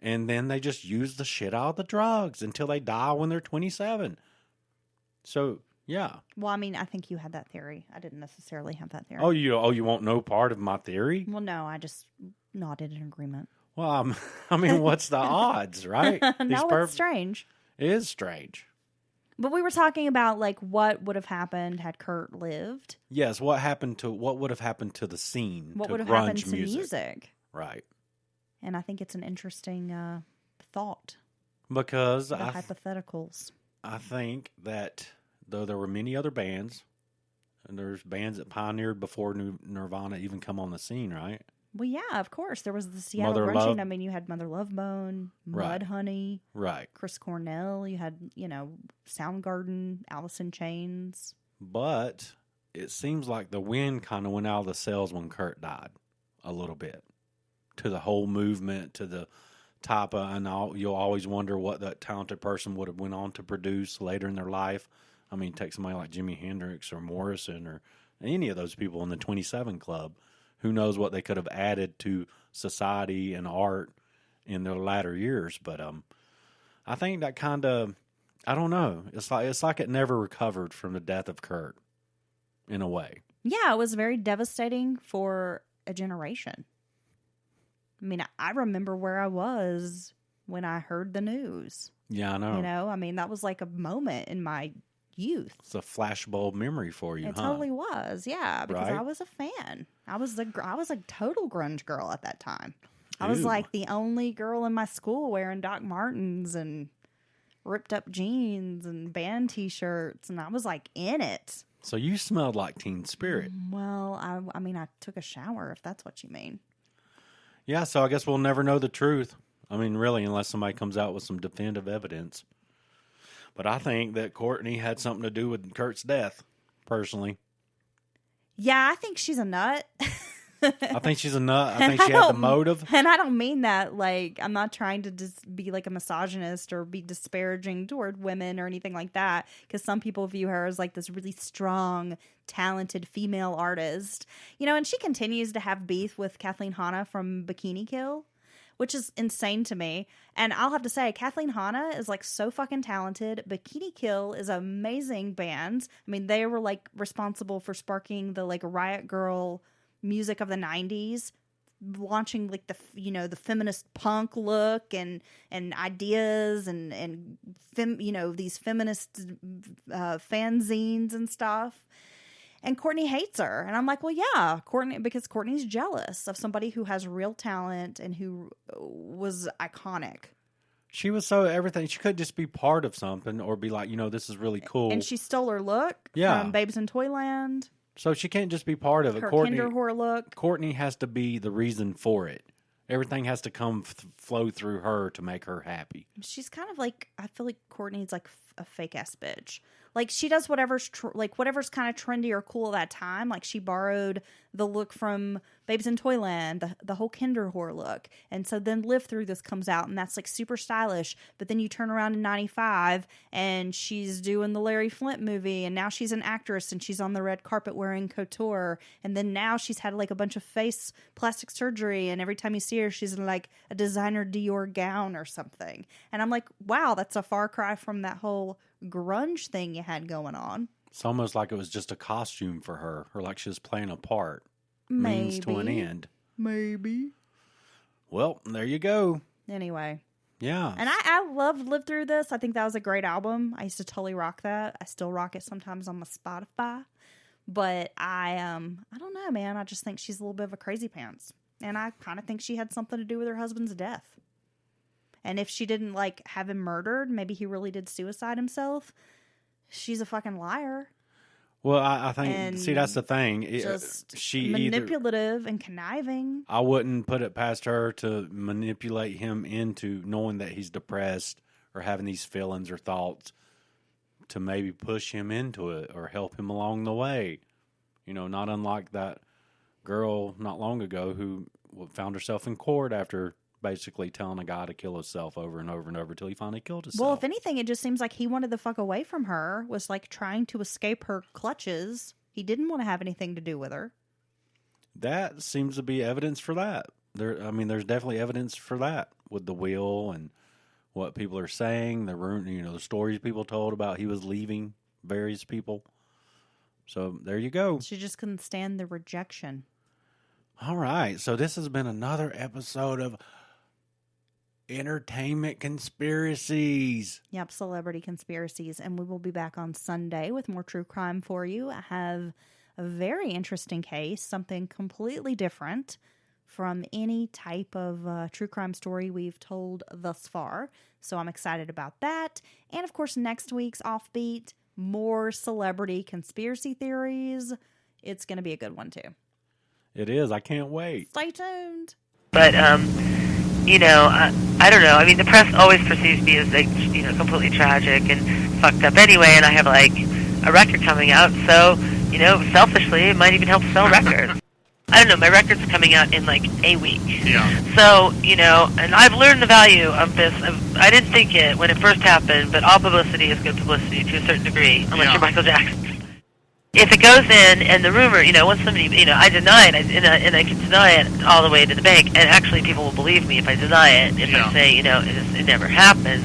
[SPEAKER 1] and then they just use the shit out of the drugs until they die when they're 27. So, yeah.
[SPEAKER 2] Well, I mean, I think you had that theory. I didn't necessarily have that theory.
[SPEAKER 1] Oh, you want no part of my theory?
[SPEAKER 2] Well, no, I just nodded in agreement.
[SPEAKER 1] Well, I mean, what's the odds, right?
[SPEAKER 2] No, it's strange.
[SPEAKER 1] It is strange.
[SPEAKER 2] But we were talking about like what would have happened had Kurt lived.
[SPEAKER 1] Yes, what would have happened to the scene?
[SPEAKER 2] What would have
[SPEAKER 1] grunge
[SPEAKER 2] happened to music?
[SPEAKER 1] Right.
[SPEAKER 2] And I think it's an interesting thought.
[SPEAKER 1] Because
[SPEAKER 2] the hypotheticals.
[SPEAKER 1] I think that though there were many other bands, and there's bands that pioneered before Nirvana even come on the scene, right?
[SPEAKER 2] Well, yeah, of course. There was the Seattle
[SPEAKER 1] Mother
[SPEAKER 2] grunge
[SPEAKER 1] Love.
[SPEAKER 2] scene. I mean, you had Mother Love Bone, Mudhoney,
[SPEAKER 1] right?
[SPEAKER 2] Chris Cornell. You had, Soundgarden, Alice in Chains.
[SPEAKER 1] But it seems like the wind kind of went out of the sails when Kurt died, a little bit, to the whole movement, to the type of, and you'll always wonder what that talented person would have went on to produce later in their life. I mean, take somebody like Jimi Hendrix or Morrison or any of those people in the 27 Club. Who knows what they could have added to society and art in their latter years? But I think that kind of, I don't know. It's like it never recovered from the death of Kurt, in a way.
[SPEAKER 2] Yeah, it was very devastating for a generation. I mean, I remember where I was when I heard the news.
[SPEAKER 1] Yeah, I know.
[SPEAKER 2] I mean, that was like a moment in my youth.
[SPEAKER 1] It's a flashbulb memory for you,
[SPEAKER 2] It totally was, yeah, because
[SPEAKER 1] right?
[SPEAKER 2] I was a fan. I was a total grunge girl at that time. I was
[SPEAKER 1] Ooh.
[SPEAKER 2] like the only girl in my school wearing Doc Martens and ripped up jeans and band T-shirts, and I was like in it.
[SPEAKER 1] So you smelled like Teen Spirit.
[SPEAKER 2] Well, I mean, I took a shower, if that's what you mean.
[SPEAKER 1] Yeah, so I guess we'll never know the truth. I mean, really, unless somebody comes out with some definitive evidence. But I think that Courtney had something to do with Kurt's death, personally.
[SPEAKER 2] Yeah, I think she's a nut.
[SPEAKER 1] I think she's a nut. I think she had the motive.
[SPEAKER 2] And I don't mean that like, I'm not trying to just be like a misogynist or be disparaging toward women or anything like that. Because some people view her as like this really strong, talented female artist. And she continues to have beef with Kathleen Hanna from Bikini Kill, which is insane to me. And I'll have to say, Kathleen Hanna is like so fucking talented. Bikini Kill is an amazing band. I mean, they were like responsible for sparking the like Riot Girl music of the 90s, launching like the feminist punk look and ideas and these feminist fanzines and stuff. And Courtney hates her. And I'm like, well, yeah, because Courtney's jealous of somebody who has real talent and who was iconic.
[SPEAKER 1] She was so everything. She could just be part of something or be like, this is really cool.
[SPEAKER 2] And she stole her look from Babes in Toyland.
[SPEAKER 1] So she can't just be part of it.
[SPEAKER 2] Her Kinderwhore look.
[SPEAKER 1] Courtney has to be the reason for it. Everything has to flow through her to make her happy.
[SPEAKER 2] She's kind of like, I feel like Courtney's like a fake ass bitch. Like she does whatever's whatever's kind of trendy or cool at that time. Like she borrowed the look from Babes in Toyland, the whole Kinderwhore look. And so then Live Through This comes out and that's like super stylish. But then you turn around in 95 and she's doing the Larry Flint movie and now she's an actress and she's on the red carpet wearing couture. And then now she's had like a bunch of face plastic surgery and every time you see her she's in like a designer Dior gown or something. And I'm like, wow, that's a far cry from that whole grunge thing you had going on.
[SPEAKER 1] It's almost like it was just a costume for her, or like she was playing a part.
[SPEAKER 2] Maybe.
[SPEAKER 1] Means to an end.
[SPEAKER 2] Maybe.
[SPEAKER 1] Well, there you go.
[SPEAKER 2] Anyway.
[SPEAKER 1] Yeah.
[SPEAKER 2] And I loved Live Through This. I think that was a great album. I used to totally rock that. I still rock it sometimes on my Spotify. But I don't know, man. I just think she's a little bit of a crazy pants. And I kind of think she had something to do with her husband's death. And if she didn't, like, have him murdered, maybe he really did suicide himself. She's a fucking liar.
[SPEAKER 1] Well, I think,
[SPEAKER 2] And
[SPEAKER 1] see, that's the thing.
[SPEAKER 2] Just
[SPEAKER 1] She
[SPEAKER 2] manipulative and conniving.
[SPEAKER 1] I wouldn't put it past her to manipulate him into knowing that he's depressed or having these feelings or thoughts to maybe push him into it or help him along the way. You know, not unlike that girl not long ago who found herself in court after basically telling a guy to kill himself over and over and over until he finally killed himself.
[SPEAKER 2] Well, if anything, it just seems like he wanted the fuck away from her, was like trying to escape her clutches. He didn't want to have anything to do with her.
[SPEAKER 1] That seems to be evidence for that. There's definitely evidence for that with the will and what people are saying, the stories people told about he was leaving various people. So there you go.
[SPEAKER 2] She just couldn't stand the rejection.
[SPEAKER 1] All right. So this has been another episode of Entertainment Conspiracies.
[SPEAKER 2] Yep, Celebrity Conspiracies. And we will be back on Sunday with more true crime for you. I have a very interesting case, something completely different from any type of true crime story we've told thus far. So I'm excited about that. And of course, next week's Offbeat, more celebrity conspiracy theories. It's going to be a good one too.
[SPEAKER 1] It is. I can't wait.
[SPEAKER 2] Stay tuned.
[SPEAKER 3] But, I don't know. I mean, the press always perceives me as, like, completely tragic and fucked up anyway, and I have, like, a record coming out, so, selfishly, it might even help sell records. I don't know, my record's coming out in, like, a week.
[SPEAKER 4] Yeah.
[SPEAKER 3] So, and I've learned the value of this. I didn't think it when it first happened, but all publicity is good publicity to a certain degree, unless you're Michael Jackson. If it goes in, and the rumor, once somebody, I deny it, and I can deny it all the way to the bank, and actually people will believe me if I deny it, if I say, it never happened.